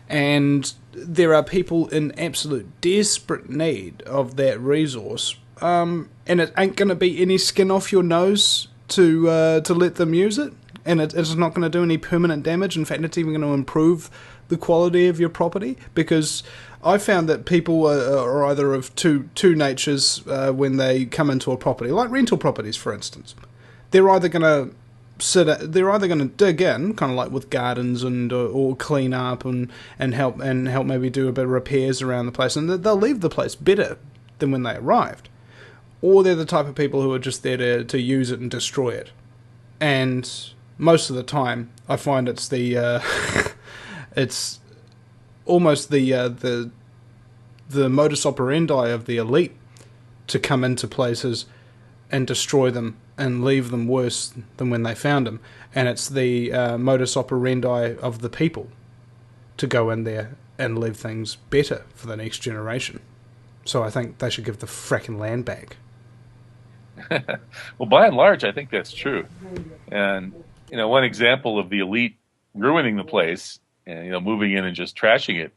And there are people in absolute desperate need of that resource, and it ain't going to be any skin off your nose to let them use it, and it's not going to do any permanent damage. In fact, it's even going to improve the quality of your property, because I found that people are either of two natures when they come into a property, like rental properties, for instance. They're either going to dig in, kind of like with gardens and or clean up and help maybe do a bit of repairs around the place, and they'll leave the place better than when they arrived. Or they're the type of people who are just there to use it and destroy it. And most of the time, I find it's the it's almost the the modus operandi of the elite to come into places and destroy them and leave them worse than when they found them. And it's the modus operandi of the people to go in there and leave things better for the next generation. So I think they should give the fracking land back. Well, by and large, I think that's true. And, one example of the elite ruining the place and, moving in and just trashing it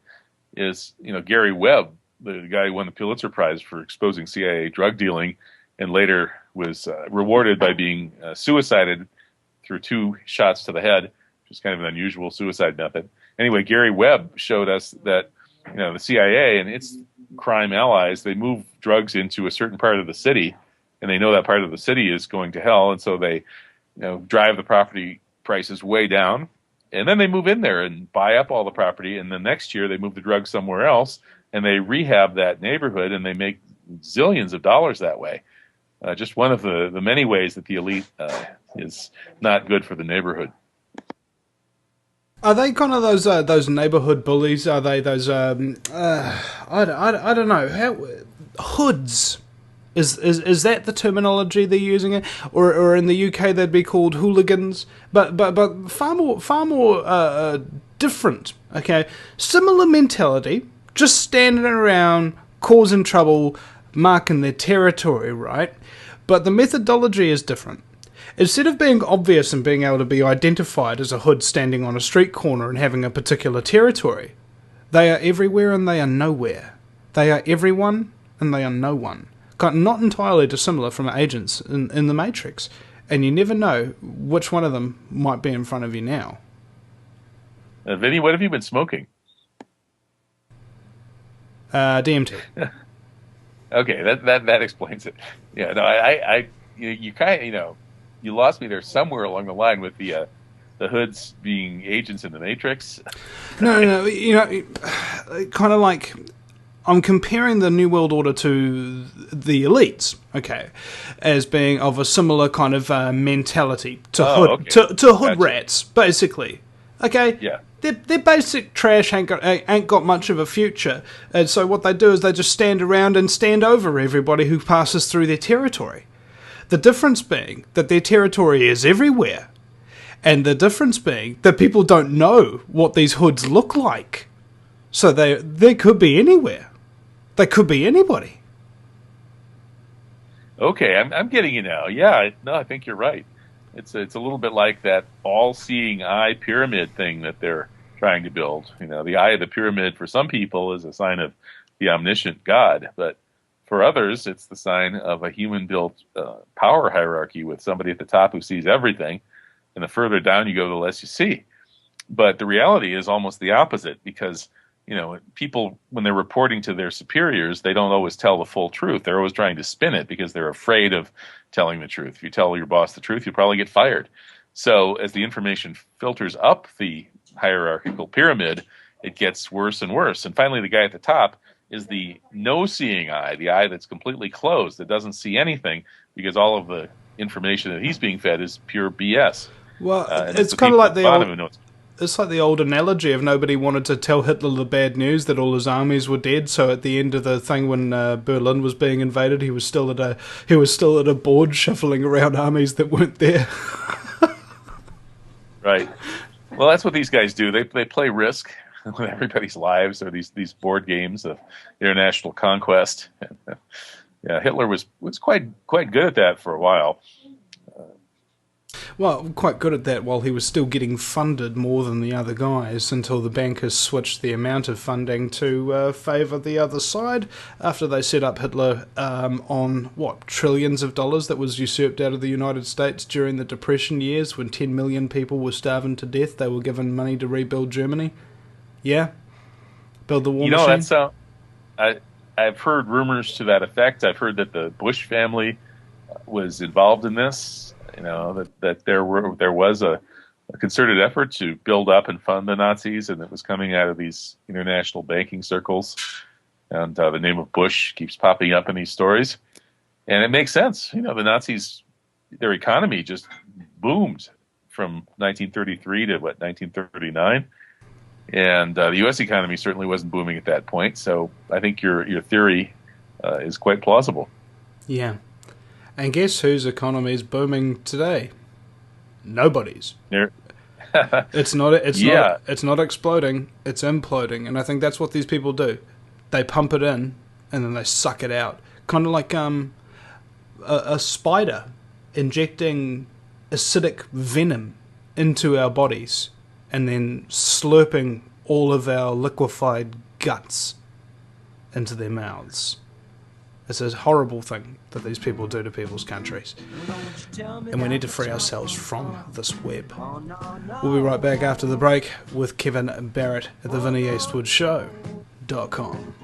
is, Gary Webb, the guy who won the Pulitzer Prize for exposing CIA drug dealing and later was rewarded by being suicided through 2 shots to the head, which is kind of an unusual suicide method. Anyway, Gary Webb showed us that, the CIA and its crime allies, they move drugs into a certain part of the city, and they know that part of the city is going to hell, and so they, drive the property prices way down, and then they move in there and buy up all the property, and then next year they move the drugs somewhere else, and they rehab that neighborhood, and they make zillions of dollars that way. Just one of the many ways that the elite is not good for the neighborhood. Are they kind of those neighborhood bullies? Are they those I don't know, hoods? Is that the terminology they're using it, or in the UK they'd be called hooligans? But far more different. Okay, similar mentality, just standing around causing trouble, marking their territory, right? But the methodology is different. Instead of being obvious and being able to be identified as a hood standing on a street corner and having a particular territory, they are everywhere and they are nowhere. They are everyone and they are no one. Not entirely dissimilar from agents in the Matrix. And you never know which one of them might be in front of you now. Vinny, what have you been smoking? DMT. Okay, that explains it. Yeah, no, I you kind of, you lost me there somewhere along the line with the hoods being agents in the Matrix. No, kind of like I'm comparing the New World Order to the elites, okay, as being of a similar kind of mentality to hood Gotcha. rats, basically. Okay. Yeah. Their basic trash ain't got much of a future, and so what they do is they just stand around and stand over everybody who passes through their territory. The difference being that their territory is everywhere, and the difference being that people don't know what these hoods look like. So they could be anywhere. They could be anybody. Okay, I'm getting you now. Yeah, I think you're right. It's a little bit like that all-seeing eye pyramid thing that they're trying to build. The eye of the pyramid for some people is a sign of the omniscient God, but for others, it's the sign of a human-built power hierarchy with somebody at the top who sees everything, and the further down you go, the less you see. But the reality is almost the opposite, because people, when they're reporting to their superiors, they don't always tell the full truth. They're always trying to spin it because they're afraid of telling the truth. If you tell your boss the truth, you'll probably get fired. So as the information filters up the hierarchical pyramid, it gets worse and worse. And finally, the guy at the top is the no-seeing eye, the eye that's completely closed, that doesn't see anything because all of the information that he's being fed is pure BS. Well, it's kind of like it's like the old analogy of nobody wanted to tell Hitler the bad news that all his armies were dead. So at the end of the thing, when Berlin was being invaded, he was still at a board shuffling around armies that weren't there. Right. Well, that's what these guys do. They play Risk with everybody's lives, or these board games of international conquest. Yeah, Hitler was quite good at that for a while. Well, quite good at that while he was still getting funded more than the other guys, until the bankers switched the amount of funding to favour the other side after they set up Hitler on, trillions of dollars that was usurped out of the United States during the Depression years when 10 million people were starving to death. They were given money to rebuild Germany. Yeah? Build the war machine. That's I've heard rumors to that effect. I've heard that the Bush family was involved in this. That there was a concerted effort to build up and fund the Nazis, and it was coming out of these international banking circles. And the name of Bush keeps popping up in these stories, and it makes sense. The Nazis, their economy just boomed from 1933 to 1939, And the U.S. economy certainly wasn't booming at that point. So I think your theory is quite plausible. Yeah. And guess whose economy is booming today? Nobody's. It's not exploding, it's imploding, and I think that's what these people do. They pump it in and then they suck it out. Kind of like a spider injecting acidic venom into our bodies and then slurping all of our liquefied guts into their mouths. It's a horrible thing that these people do to people's countries. And we need to free ourselves from this web. We'll be right back after the break with Kevin Barrett at the VinnyEastwoodShow.com.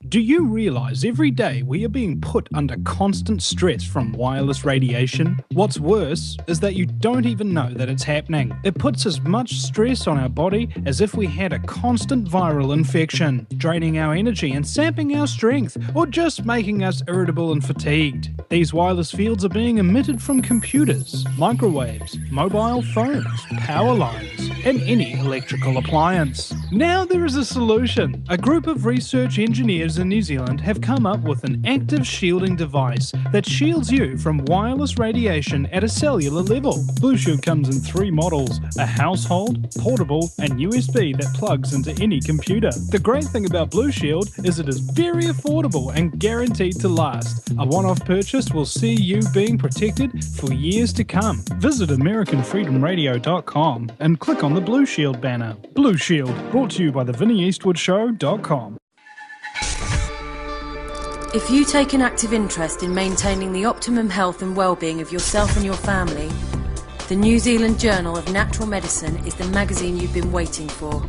Do you realize every day we are being put under constant stress from wireless radiation? What's worse is that you don't even know that it's happening. It puts as much stress on our body as if we had a constant viral infection, draining our energy and sapping our strength, or just making us irritable and fatigued. These wireless fields are being emitted from computers, microwaves, mobile phones, power lines, and any electrical appliance. Now there is a solution. A group of research engineers in New Zealand have come up with an active shielding device that shields you from wireless radiation at a cellular level. Blue Shield comes in 3 models: a household, portable, and USB that plugs into any computer. The great thing about Blue Shield is it is very affordable and guaranteed to last. A one-off purchase will see you being protected for years to come. Visit AmericanFreedomRadio.com and click on the Blue Shield banner. Blue Shield, brought to you by the VinnyEastwoodShow.com. If you take an active interest in maintaining the optimum health and well-being of yourself and your family, the New Zealand Journal of Natural Medicine is the magazine you've been waiting for.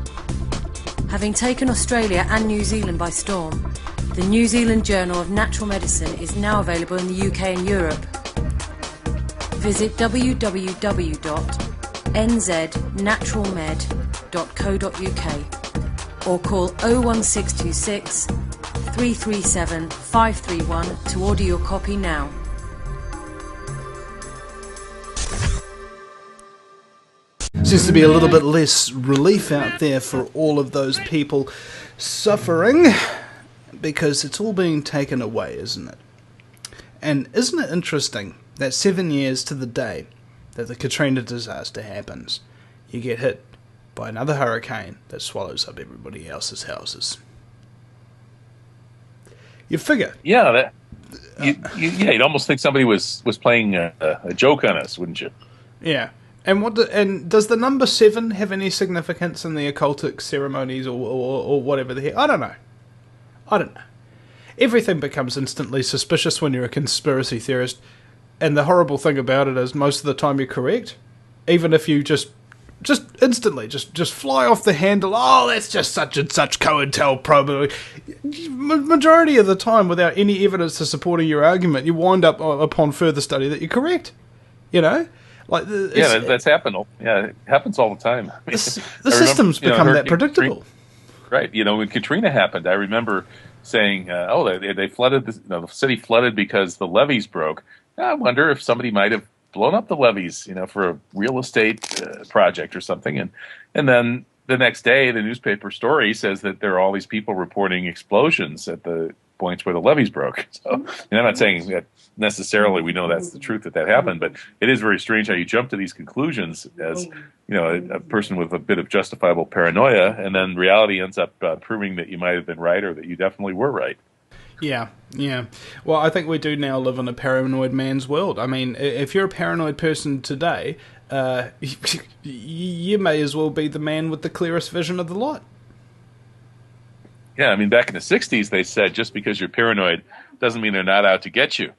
Having taken Australia and New Zealand by storm, the New Zealand Journal of Natural Medicine is now available in the UK and Europe. Visit www.nznaturalmed.co.uk or call 01626 337 531 to order your copy now. Seems to be a little bit less relief out there for all of those people suffering, because it's all being taken away, isn't it? And isn't it interesting that 7 years to the day that the Katrina disaster happens, you get hit by another hurricane that swallows up everybody else's houses? You figure. Yeah, you'd almost think somebody was playing a joke on us, wouldn't you? Yeah. And does the number 7 have any significance in the occultic ceremonies or whatever the heck? I don't know. Everything becomes instantly suspicious when you're a conspiracy theorist, and the horrible thing about it is most of the time you're correct, even if you just instantly just fly off the handle. Oh, that's just such and such COINTELPRO. Majority of the time, without any evidence to supporting your argument, you wind up upon further study that you're correct. You know, like that's happened. Yeah, it happens all the time. The system's become that predictable. Right. You know, when Katrina happened, I remember saying, they flooded the city flooded because the levees broke. I wonder if somebody might have blown up the levees, for a real estate project or something. And then the next day, the newspaper story says that there are all these people reporting explosions at the points where the levees broke. So, and I'm not saying that necessarily we know that's the truth that happened, but it is very strange how you jump to these conclusions as, a person with a bit of justifiable paranoia, and then reality ends up proving that you might have been right or that you definitely were right. Yeah. Well, I think we do now live in a paranoid man's world. I mean, if you're a paranoid person today, you may as well be the man with the clearest vision of the lot. Yeah, I mean, back in the 60s, they said just because you're paranoid doesn't mean they're not out to get you.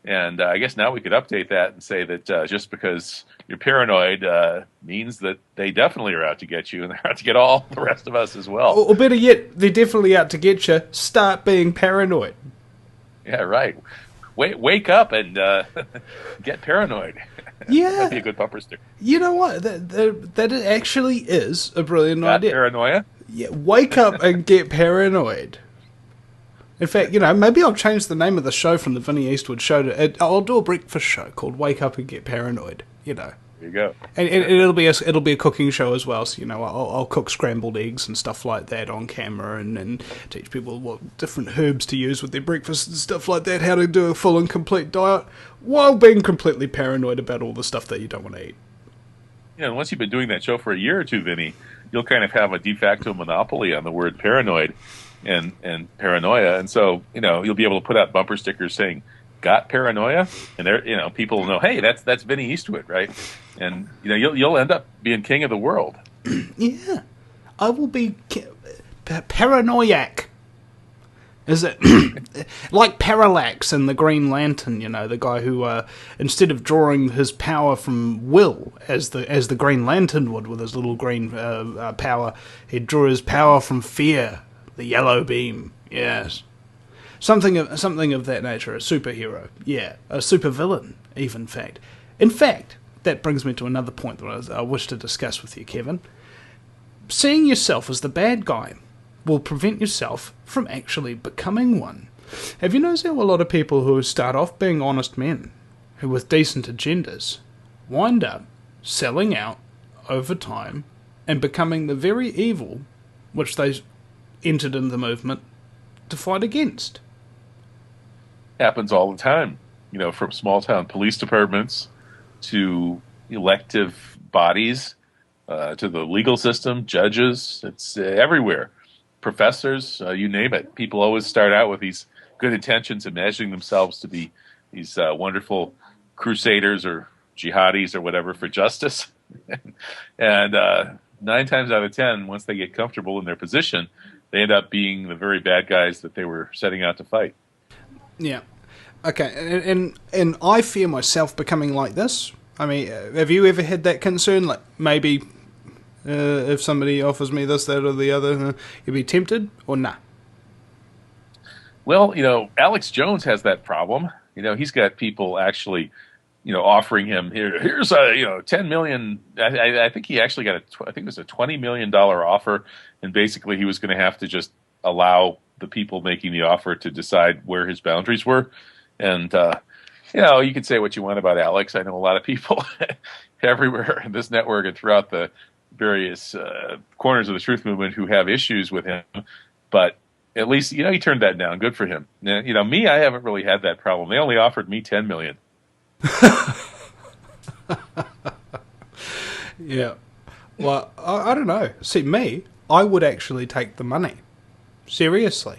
And I guess now we could update that and say that just because you're paranoid means that they definitely are out to get you, and they're out to get all the rest of us as well. Or better yet, they're definitely out to get you. Start being paranoid. Yeah, right. Wake up and get paranoid. Yeah. That'd be a good bumper sticker. You know what? That actually is a brilliant idea. Paranoia? Yeah, wake up and get paranoid. In fact, maybe I'll change the name of the show from the Vinny Eastwood Show to... I'll do a breakfast show called Wake Up and Get Paranoid, There you go. And it'll be a cooking show as well. So I'll cook scrambled eggs and stuff like that on camera, and teach people what different herbs to use with their breakfast and stuff like that. How to do a full and complete diet while being completely paranoid about all the stuff that you don't want to eat. And once you've been doing that show for a year or two, Vinny, you'll kind of have a de facto monopoly on the word paranoid and paranoia, and so you'll be able to put out bumper stickers saying "Got paranoia," and there people will know, hey, that's Vinny Eastwood, right? And you'll end up being king of the world. Yeah, I will be paranoiac. Is it like Parallax in the Green Lantern? The guy who, instead of drawing his power from will, as the Green Lantern would with his little green power, he'd draw his power from fear, the yellow beam. Yes, something of that nature. A superhero, yeah, a supervillain, even. In fact, that brings me to another point that I wish to discuss with you, Kevin. Seeing yourself as the bad guy will prevent yourself from actually becoming one. Have you noticed how a lot of people who start off being honest men, who with decent agendas, wind up selling out over time and becoming the very evil which they entered in the movement to fight against? Happens all the time, from small town police departments to elective bodies, to the legal system, judges. It's everywhere. Professors, you name it. People always start out with these good intentions, imagining themselves to be these wonderful crusaders or jihadis or whatever for justice. And 9 times out of 10, once they get comfortable in their position, they end up being the very bad guys that they were setting out to fight. Yeah. Okay. And I fear myself becoming like this. I mean, have you ever had that concern? Like, maybe if somebody offers me this, that, or the other, you'd be tempted, or nah? Well, Alex Jones has that problem. He's got people actually, offering him here's a 10 million. I think he actually got I think it was a $20 million offer, and basically he was going to have to just allow the people making the offer to decide where his boundaries were. And you can say what you want about Alex. I know a lot of people everywhere in this network and throughout the various corners of the truth movement who have issues with him, but at least he turned that down. Good for him. Me, I haven't really had that problem. They only offered me 10 million. Yeah. Well, I don't know. See, me, I would actually take the money seriously,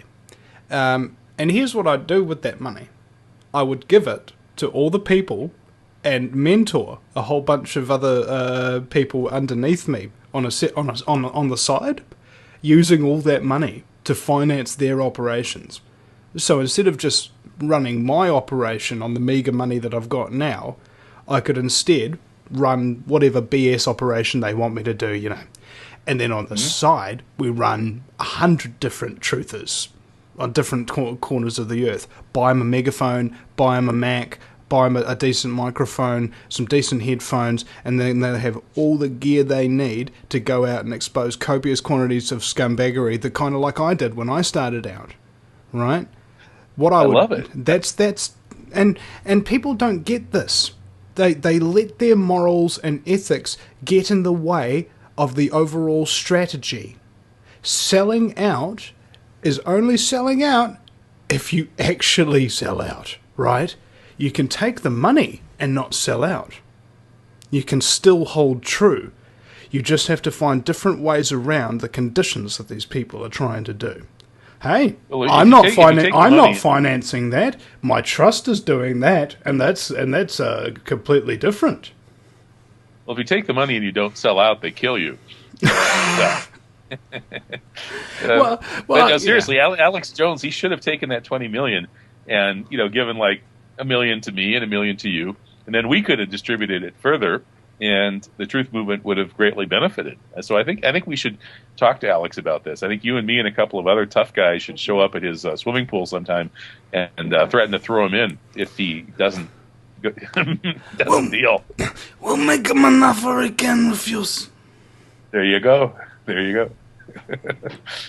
and here's what I'd do with that money. I would give it to all the people and mentor a whole bunch of other people underneath me on the side, using all that money to finance their operations. So instead of just running my operation on the meager money that I've got now, I could instead run whatever BS operation they want me to do, And then on the side, we run 100 different truthers on different corners of the earth. Buy them a megaphone, buy them a Mac, buy them a decent microphone, some decent headphones, and then they'll have all the gear they need to go out and expose copious quantities of scumbaggery, the kind of like I did when I started out, right? I love it. That's and people don't get this. They let their morals and ethics get in the way of the overall strategy. Selling out is only selling out if you actually sell out, right? You can take the money and not sell out. You can still hold true. You just have to find different ways around the conditions that these people are trying to do. Hey, I'm not financing that. My trust is doing that, and that's completely different. Well, if you take the money and you don't sell out, they kill you. Seriously, yeah. Alex Jones, he should have taken that $20 million and given like $1 million to me and $1 million to you, and then we could have distributed it further, and the truth movement would have greatly benefited. So I think we should talk to Alex about this. I think you and me and a couple of other tough guys should show up at his swimming pool sometime and threaten to throw him in if he doesn't deal. We'll make him an offer he can refuse. There you go.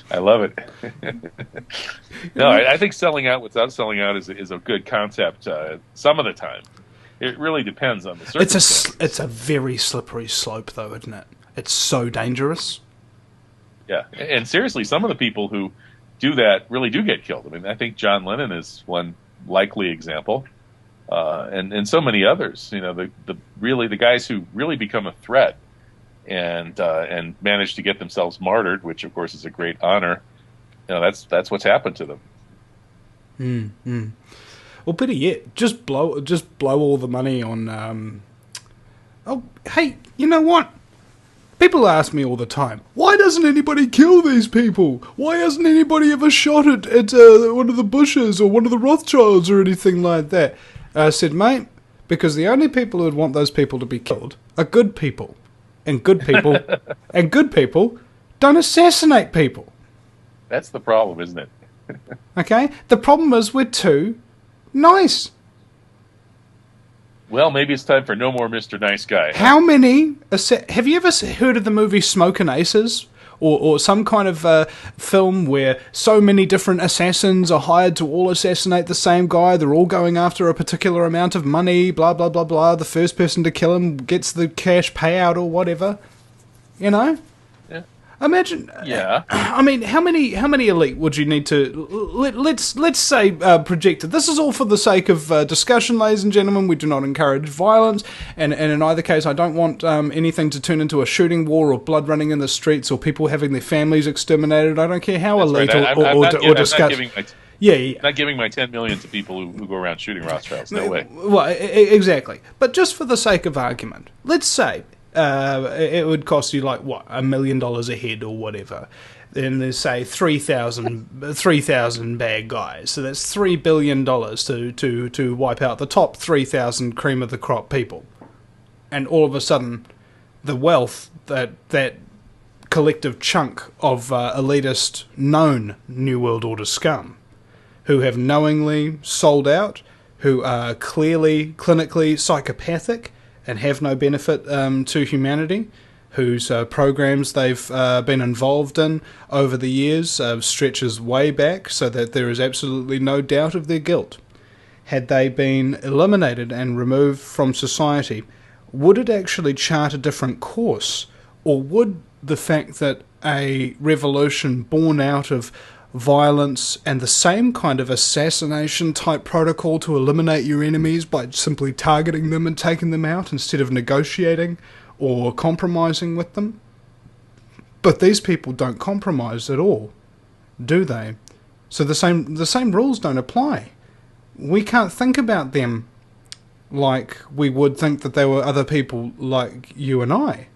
I love it. No, I think selling out without selling out is a good concept some of the time. it really depends on the It's circumstances. it's a very slippery slope, though, isn't it? It's so dangerous. Yeah, and seriously, some of the people who do that really do get killed. I mean, I think John Lennon is one likely example, and so many others. You know, the guys who really become a threat and manage to get themselves martyred, which of course is a great honor. You know, that's what's happened to them. Well, better yet, just blow all the money on. Oh, hey, you know what? People ask me all the time, why doesn't anybody kill these people? Why hasn't anybody ever shot at one of the Bushes or one of the Rothschilds or anything like that? I said, mate, because the only people who would want those people to be killed are good people. And good people and good people don't assassinate people. That's the problem, isn't it? Okay? The problem is we're too nice. Well, maybe it's time for no more Mr. Nice Guy. How many... Have you ever heard of the movie Smokin' Aces? Or some kind of film where so many different assassins are hired to all assassinate the same guy. They're all going after a particular amount of money, blah, blah, blah, blah. The first person to kill him gets the cash payout or whatever. You know? Yeah. Imagine... Yeah. I mean, how many elite would you need to... Let's say projected. This is all for the sake of discussion, ladies and gentlemen. We do not encourage violence. And in either case, I don't want anything to turn into a shooting war or blood running in the streets or people having their families exterminated. I don't care how elite or discussion... Not giving my 10 million to people who go around shooting Rothschilds. No way. Well, exactly. But just for the sake of argument, let's say... it would cost you like what, $1 million a head or whatever. Then there's say 3,000 bad guys, so that's $3 billion to wipe out the top 3,000 cream of the crop people, and all of a sudden, the wealth that collective chunk of elitist known New World Order scum, who have knowingly sold out, who are clearly clinically psychopathic. And have no benefit to humanity, whose programs they've been involved in over the years stretches way back, so that there is absolutely no doubt of their guilt. Had they been eliminated and removed from society, would it actually chart a different course? Or would the fact that a revolution born out of violence and the same kind of assassination type protocol to eliminate your enemies by simply targeting them and taking them out instead of negotiating or compromising with them? But these people don't compromise at all, do they? So the same rules don't apply. We can't think about them like we would think that they were other people like you and I,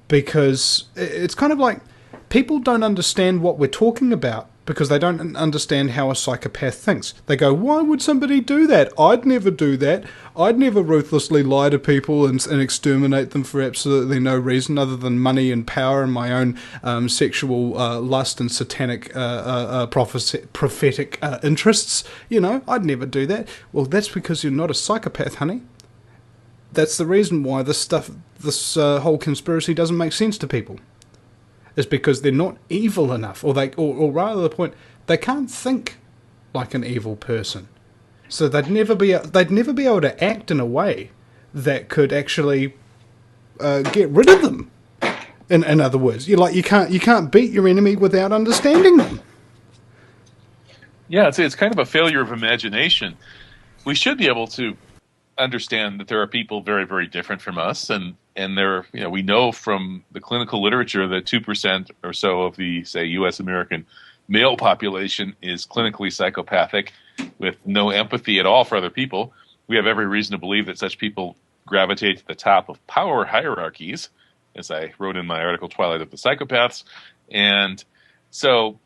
because it's kind of like people don't understand what we're talking about because they don't understand how a psychopath thinks. They go, why would somebody do that? I'd never do that. I'd never ruthlessly lie to people and exterminate them for absolutely no reason other than money and power and my own sexual lust and satanic prophetic interests. You know, I'd never do that. Well, that's because you're not a psychopath, honey. That's the reason why this whole conspiracy doesn't make sense to people. Is because they're not evil enough, or rather the point, they can't think like an evil person. So they'd never be able to act in a way that could actually get rid of them. In other words, you can't beat your enemy without understanding them. Yeah, it's kind of a failure of imagination. We should be able to understand that there are people very, very different from us, and there, we know from the clinical literature that 2% or so of the, say, U.S. American male population is clinically psychopathic with no empathy at all for other people. We have every reason to believe that such people gravitate to the top of power hierarchies, as I wrote in my article, Twilight of the Psychopaths. And so,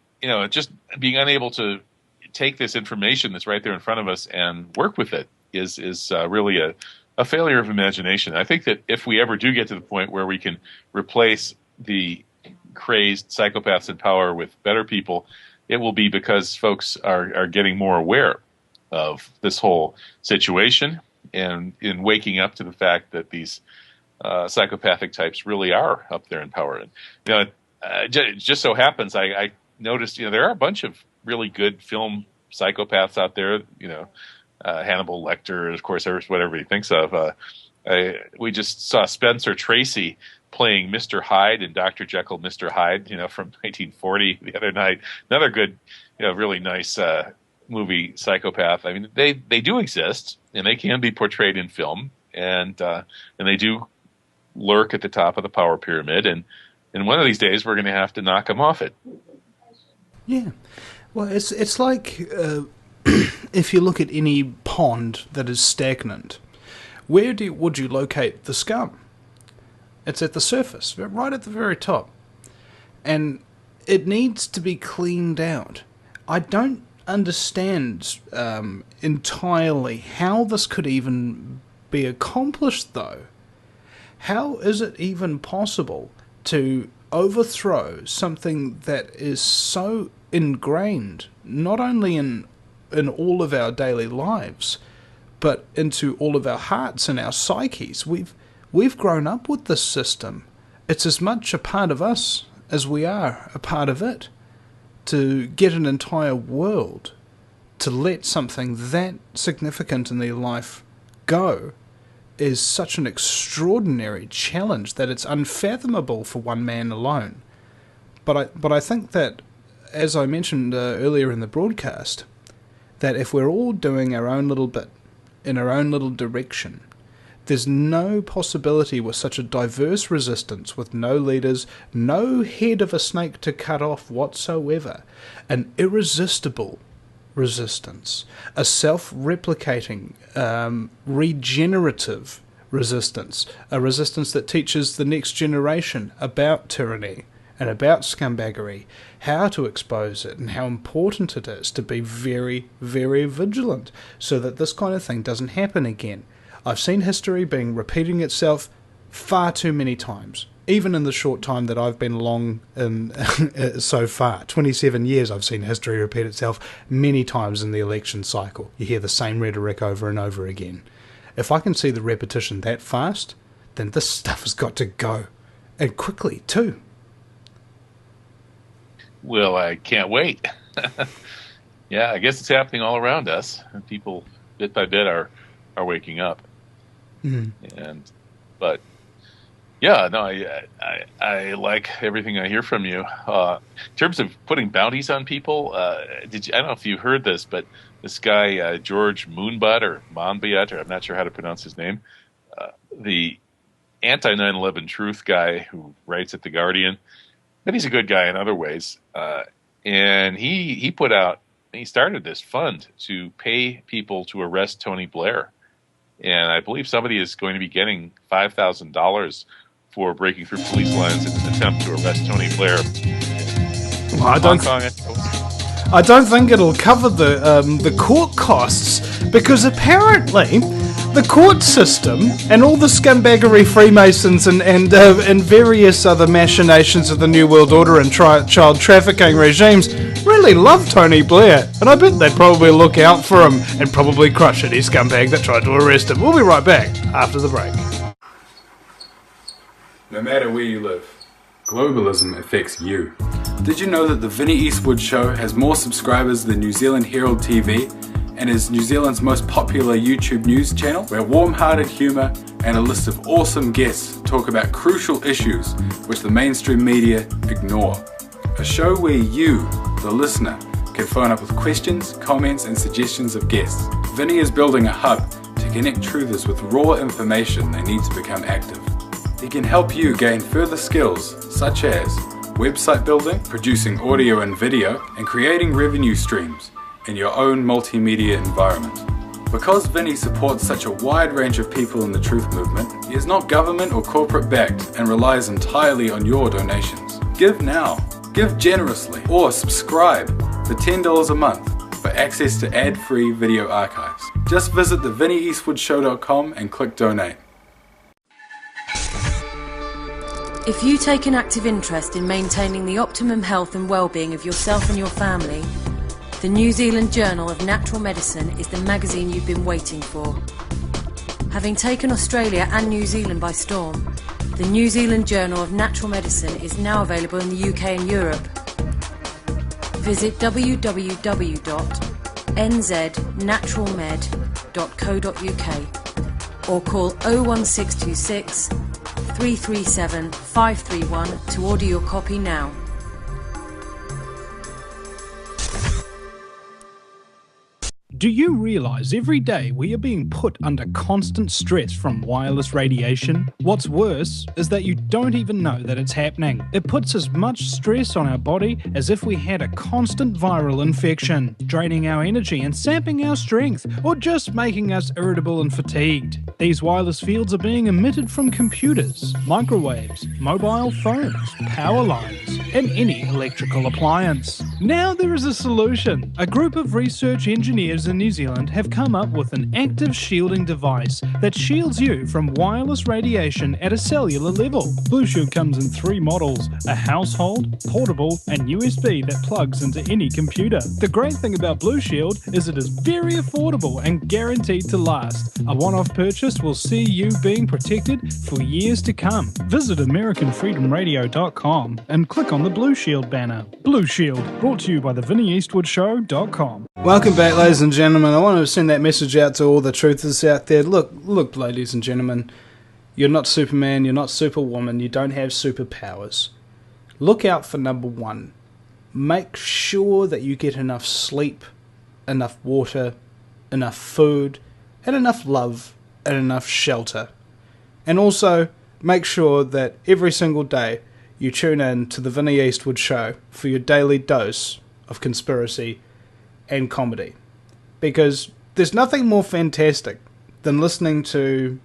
just being unable to take this information that's right there in front of us and work with it is really a failure of imagination. I think that if we ever do get to the point where we can replace the crazed psychopaths in power with better people, it will be because folks are getting more aware of this whole situation and in waking up to the fact that these psychopathic types really are up there in power. And it just so happens I noticed there are a bunch of really good film psychopaths out there. Hannibal Lecter, of course, what everybody thinks of. We just saw Spencer Tracy playing Mr. Hyde in Dr. Jekyll, Mr. Hyde, from 1940 the other night. Another good, really nice movie psychopath. I mean, they do exist, and they can be portrayed in film, and they do lurk at the top of the power pyramid, and one of these days we're going to have to knock them off it. Yeah. Well, it's like if you look at any pond that is stagnant, where would you locate the scum? It's at the surface, right at the very top. And it needs to be cleaned out. I don't understand entirely how this could even be accomplished, though. How is it even possible to overthrow something that is so ingrained, not only in all of our daily lives, but into all of our hearts and our psyches? We've grown up with this system. It's as much a part of us as we are a part of it. To get an entire world to let something that significant in their life go is such an extraordinary challenge that it's unfathomable for one man alone. But I think that, as I mentioned earlier in the broadcast, that if we're all doing our own little bit in our own little direction, there's no possibility with such a diverse resistance, with no leaders, no head of a snake to cut off whatsoever, an irresistible resistance, a self-replicating, regenerative resistance, a resistance that teaches the next generation about tyranny and about scumbaggery, how to expose it and how important it is to be very, very vigilant so that this kind of thing doesn't happen again. I've seen history repeating itself far too many times, even in the short time that I've been along in so far. 27 years I've seen history repeat itself many times in the election cycle. You hear the same rhetoric over and over again. If I can see the repetition that fast, then this stuff has got to go, and quickly too. Well, I can't wait. Yeah, I guess it's happening all around us. People, bit by bit, are waking up. Mm-hmm. But yeah, no, I like everything I hear from you. In terms of putting bounties on people, I don't know if you heard this, but this guy George Monbiot, or I'm not sure how to pronounce his name, the anti 9/11 truth guy who writes at The Guardian, but he's a good guy in other ways, and he started this fund to pay people to arrest Tony Blair. And I believe somebody is going to be getting $5,000 for breaking through police lines in an attempt to arrest Tony Blair. Well, I don't think it'll cover the court costs, because apparently the court system and all the scumbaggery Freemasons and various other machinations of the New World Order and child trafficking regimes really love Tony Blair, and I bet they'd probably look out for him and probably crush any scumbag that tried to arrest him. We'll be right back after the break. No matter where you live, globalism affects you. Did you know that the Vinnie Eastwood Show has more subscribers than New Zealand Herald TV and is New Zealand's most popular YouTube news channel, where warm-hearted humour and a list of awesome guests talk about crucial issues which the mainstream media ignore? A show where you, the listener, can phone up with questions, comments and suggestions of guests. Vinnie is building a hub to connect truthers with raw information they need to become active. He can help you gain further skills such as website building, producing audio and video, and creating revenue streams in your own multimedia environment. Because Vinnie supports such a wide range of people in the truth movement, he is not government or corporate backed and relies entirely on your donations. Give now, give generously, or subscribe for $10 a month for access to ad-free video archives. Just visit thevinnieeastwoodshow.com and click donate. If you take an active interest in maintaining the optimum health and well-being of yourself and your family, the New Zealand Journal of Natural Medicine is the magazine you've been waiting for. Having taken Australia and New Zealand by storm, the New Zealand Journal of Natural Medicine is now available in the UK and Europe. Visit www.nzjournal.com nznaturalmed.co.uk or call 01626 337 531 to order your copy now. Do you realize every day we are being put under constant stress from wireless radiation? What's worse is that you don't even know that it's happening. It puts as much stress on our body as if we had a constant viral infection, draining our energy and sapping our strength, or just making us irritable and fatigued. These wireless fields are being emitted from computers, microwaves, mobile phones, power lines, and any electrical appliance. Now there is a solution. A group of research engineers in New Zealand have come up with an active shielding device that shields you from wireless radiation at a cellular level. Blue Shield comes in 3 models: a household, portable, and USB that plugs into any computer. The great thing about Blue Shield is it is very affordable and guaranteed to last. A one-off purchase will see you being protected for years to come. Visit AmericanFreedomRadio.com and click on the Blue Shield banner. Blue Shield, brought to you by the VinnyEastwoodShow.com. Welcome back, ladies and gentlemen. I want to send that message out to all the truthers out there. Look, ladies and gentlemen, you're not Superman, you're not Superwoman, you don't have superpowers. Look out for number 1. Make sure that you get enough sleep, enough water, enough food, and enough love, and enough shelter. And also, make sure that every single day you tune in to the Vinny Eastwood Show for your daily dose of conspiracy and comedy. Because there's nothing more fantastic than listening to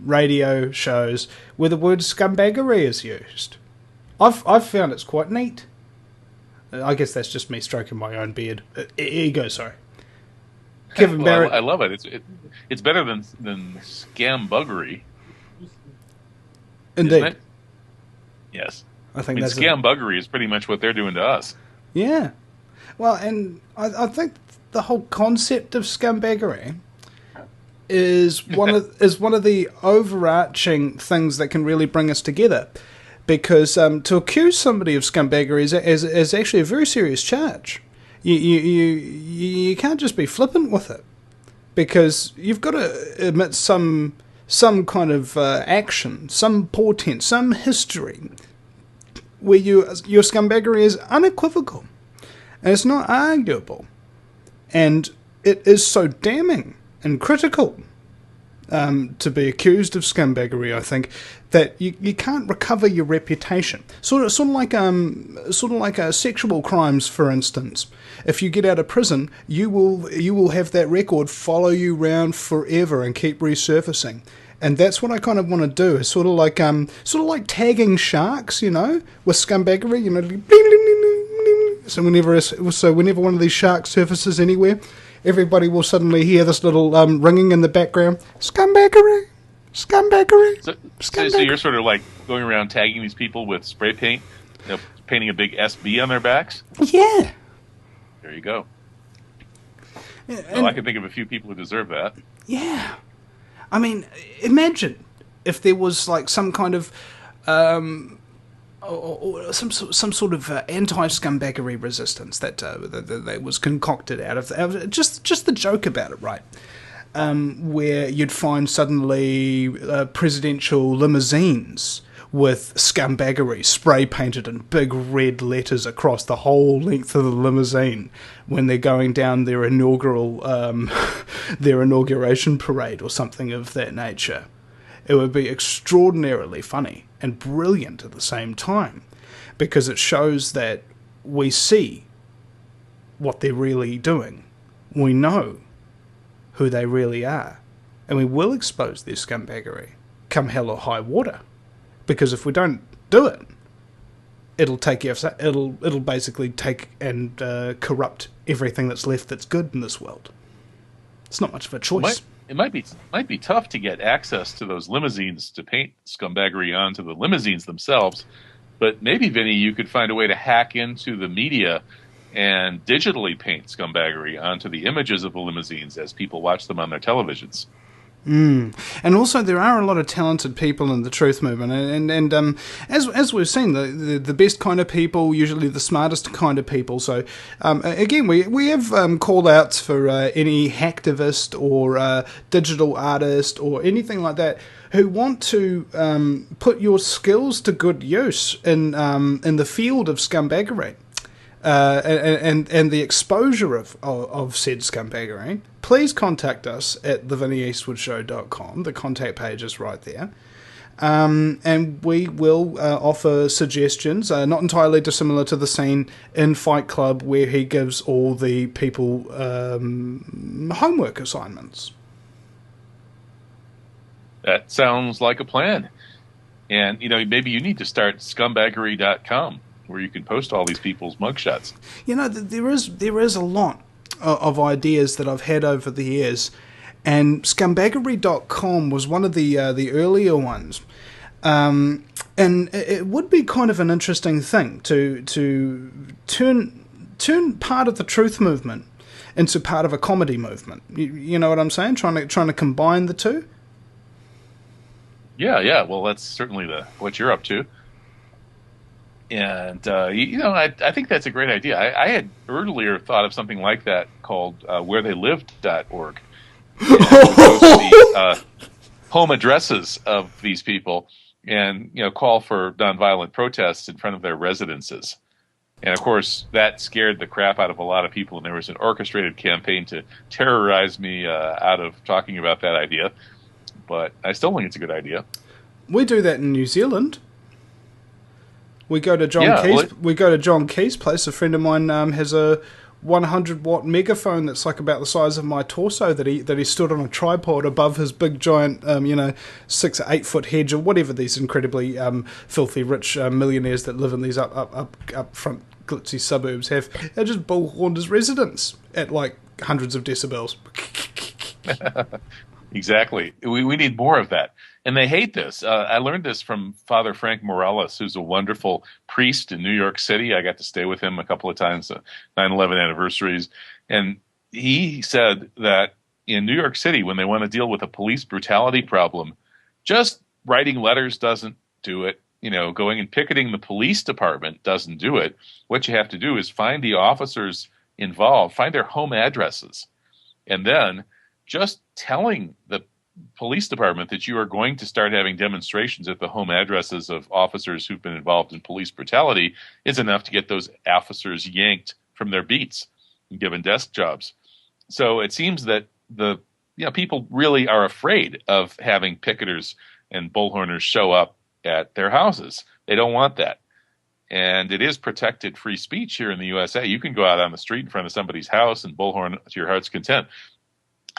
radio shows where the word scumbaggery is used. I've found it's quite neat. I guess that's just me stroking my own beard. Ego, sorry. Kevin Barrett. I love it. It's better than scambuggery. Indeed. Isn't it? Yes. I think that's scambuggery is pretty much what they're doing to us. Yeah. Well, and I think the whole concept of scumbaggery is one of the overarching things that can really bring us together. Because to accuse somebody of scumbaggery is actually a very serious charge. You can't just be flippant with it, because you've got to admit some kind of action, some portent, some history where your scumbaggery is unequivocal and it's not arguable, and it is so damning and critical to be accused of scumbaggery, I think, that you can't recover your reputation. Sort of like sexual crimes, for instance. If you get out of prison, you will have that record follow you round forever and keep resurfacing. And that's what I kind of want to do. It's sort of like tagging sharks, with scumbaggery, So whenever one of these sharks surfaces anywhere, everybody will suddenly hear this little ringing in the background. Scumbaggery. Scumbaggery. So you're sort of like going around tagging these people with spray paint, painting a big SB on their backs? Yeah. There you go. Yeah, well, I can think of a few people who deserve that. Yeah. I mean, imagine if there was like some kind of or some sort of anti-scumbaggery resistance that was concocted out of just the joke about it, right? Where you'd find suddenly presidential limousines with scumbaggery spray painted in big red letters across the whole length of the limousine when they're going down their inauguration parade or something of that nature. It would be extraordinarily funny and brilliant at the same time, because it shows that we see what they're really doing. We know who they really are, and we will expose their scumbaggery come hell or high water. Because if we don't do it, it'll basically take and corrupt everything that's left that's good in this world. It's not much of a choice. It might be tough to get access to those limousines to paint scumbaggery onto the limousines themselves, but maybe, Vinny, you could find a way to hack into the media and digitally paint scumbaggery onto the images of the limousines as people watch them on their televisions. And also, there are a lot of talented people in the truth movement, and as we've seen, the best kind of people, usually the smartest kind of people. So, again, we have call outs for any hacktivist or digital artist or anything like that who want to put your skills to good use in the field of scumbaggery. And the exposure of said scumbaggery, please contact us at thevinnieeastwoodshow.com. The contact page is right there. And we will offer suggestions, not entirely dissimilar to the scene in Fight Club where he gives all the people homework assignments. That sounds like a plan. And, maybe you need to start scumbaggery.com. Where you can post all these people's mugshots. There is a lot of ideas that I've had over the years, and scumbaggery.com was one of the earlier ones. And it would be kind of an interesting thing to turn part of the truth movement into part of a comedy movement. You know what I'm saying? Trying to combine the two. Yeah. Well, that's certainly what you're up to. And, I think that's a great idea. I had earlier thought of something like that called wheretheylive.org. The home addresses of these people and, call for nonviolent protests in front of their residences. And, of course, that scared the crap out of a lot of people, and there was an orchestrated campaign to terrorize me out of talking about that idea. But I still think it's a good idea. We do that in New Zealand. We go to John Key's place. A friend of mine has a 100-watt megaphone that's like about the size of my torso that he stood on a tripod above his big giant 6 or 8 foot hedge or whatever these incredibly filthy rich millionaires that live in these up front glitzy suburbs have. They just bullhorned his residence at like hundreds of decibels. Exactly. We need more of that. And they hate this. I learned this from Father Frank Morales, who's a wonderful priest in New York City. I got to stay with him a couple of times, 9/11 anniversaries. And he said that in New York City, when they want to deal with a police brutality problem, just writing letters doesn't do it. Going and picketing the police department doesn't do it. What you have to do is find the officers involved, find their home addresses, and then just telling the police department that you are going to start having demonstrations at the home addresses of officers who've been involved in police brutality is enough to get those officers yanked from their beats and given desk jobs. So it seems that people really are afraid of having picketers and bullhorners show up at their houses. They don't want that. And it is protected free speech here in the USA. You can go out on the street in front of somebody's house and bullhorn to your heart's content.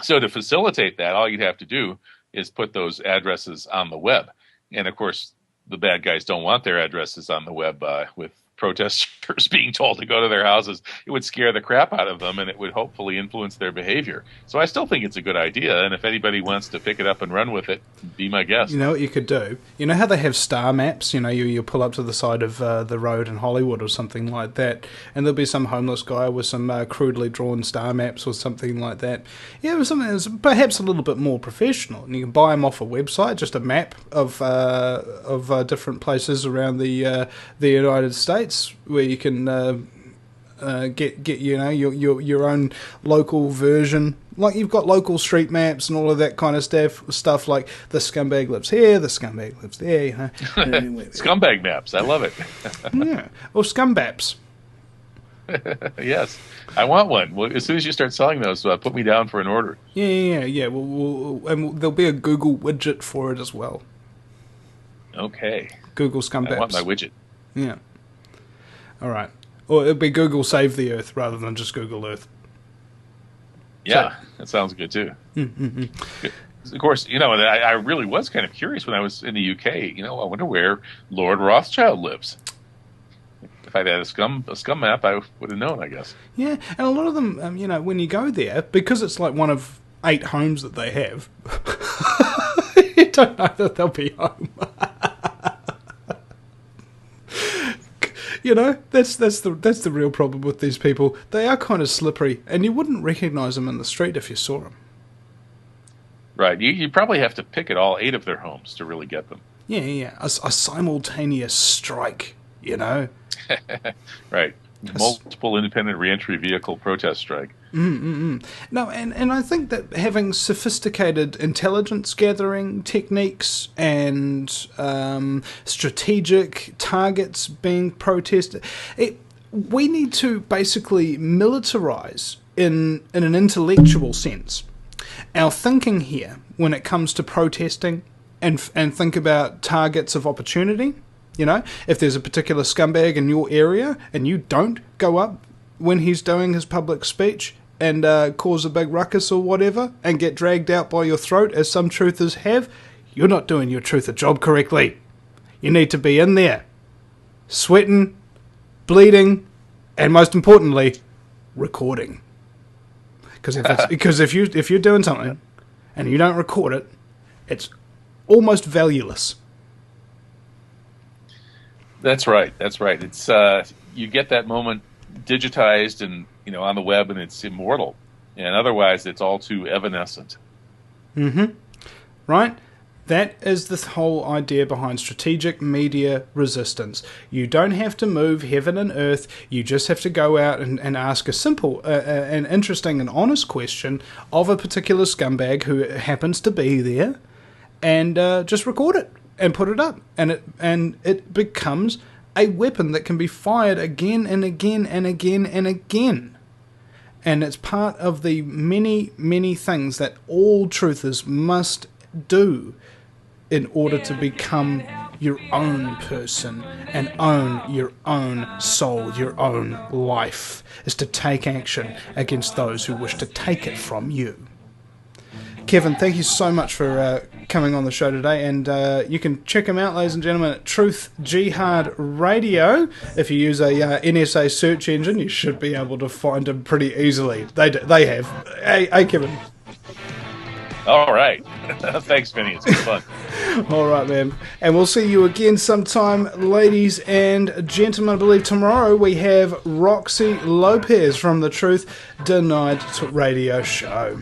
So to facilitate that, all you'd have to do is put those addresses on the web. And, of course, the bad guys don't want their addresses on the web with protesters being told to go to their houses. It would scare the crap out of them, and it would hopefully influence their behavior. So I still think it's a good idea, and if anybody wants to pick it up and run with it, be my guest. You know what you could do? You know how they have star maps? You pull up to the side of the road in Hollywood or something like that, and there'll be some homeless guy with some crudely drawn star maps or something like that. Yeah, something that's perhaps a little bit more professional, and you can buy them off a website, just a map of different places around the United States, where you can get your own local version. Like you've got local street maps and all of that kind of stuff like the scumbag lives here, the scumbag lives there. Scumbag maps, I love it. Yeah, or scumbaps. Yes, I want one. Well, as soon as you start selling those, put me down for an order. Yeah. And there'll be a Google widget for it as well. Okay. Google scumbaps. I want my widget. Yeah. All right. Or it'd be Google Save the Earth rather than just Google Earth. Yeah, that sounds good too. Of course, I really was kind of curious when I was in the UK. I wonder where Lord Rothschild lives. If I'd had a scum map, I would have known, I guess. Yeah, and a lot of them, when you go there, because it's like one of 8 homes that they have, you don't know that they'll be home. That's the real problem with these people. They are kind of slippery, and you wouldn't recognise them in the street if you saw them. Right. You probably have to picket all 8 of their homes to really get them. Yeah. A simultaneous strike, you know? Right. Multiple independent reentry vehicle protest strike. No, and I think that having sophisticated intelligence gathering techniques and strategic targets being protested, we need to basically militarize in an intellectual sense our thinking here when it comes to protesting and think about targets of opportunity. You know, if there's a particular scumbag in your area and you don't go up when he's doing his public speech and cause a big ruckus or whatever and get dragged out by your throat, as some truthers have, you're not doing your truther job correctly. You need to be in there, sweating, bleeding, and most importantly, recording. Because if you're doing something and you don't record it, it's almost valueless. That's right. It's you get that moment digitized and on the web, and it's immortal. And otherwise, it's all too evanescent. Right? That is the whole idea behind strategic media resistance. You don't have to move heaven and earth. You just have to go out and ask a simple and interesting and honest question of a particular scumbag who happens to be there, and just record it and put it up. And it becomes a weapon that can be fired again and again and again and again. And it's part of the many, many things that all truthers must do in order to become your own person and own your own soul, your own life, is to take action against those who wish to take it from you. Kevin, thank you so much for coming on the show today, and you can check him out, ladies and gentlemen, at Truth Jihad Radio. If you use a NSA search engine, you should be able to find him pretty easily. They have. Hey, Kevin. All right. Thanks, Vinny. It's been fun. All right, man. And we'll see you again sometime, ladies and gentlemen. I believe tomorrow we have Roxy Lopez from the Truth Denied Radio Show.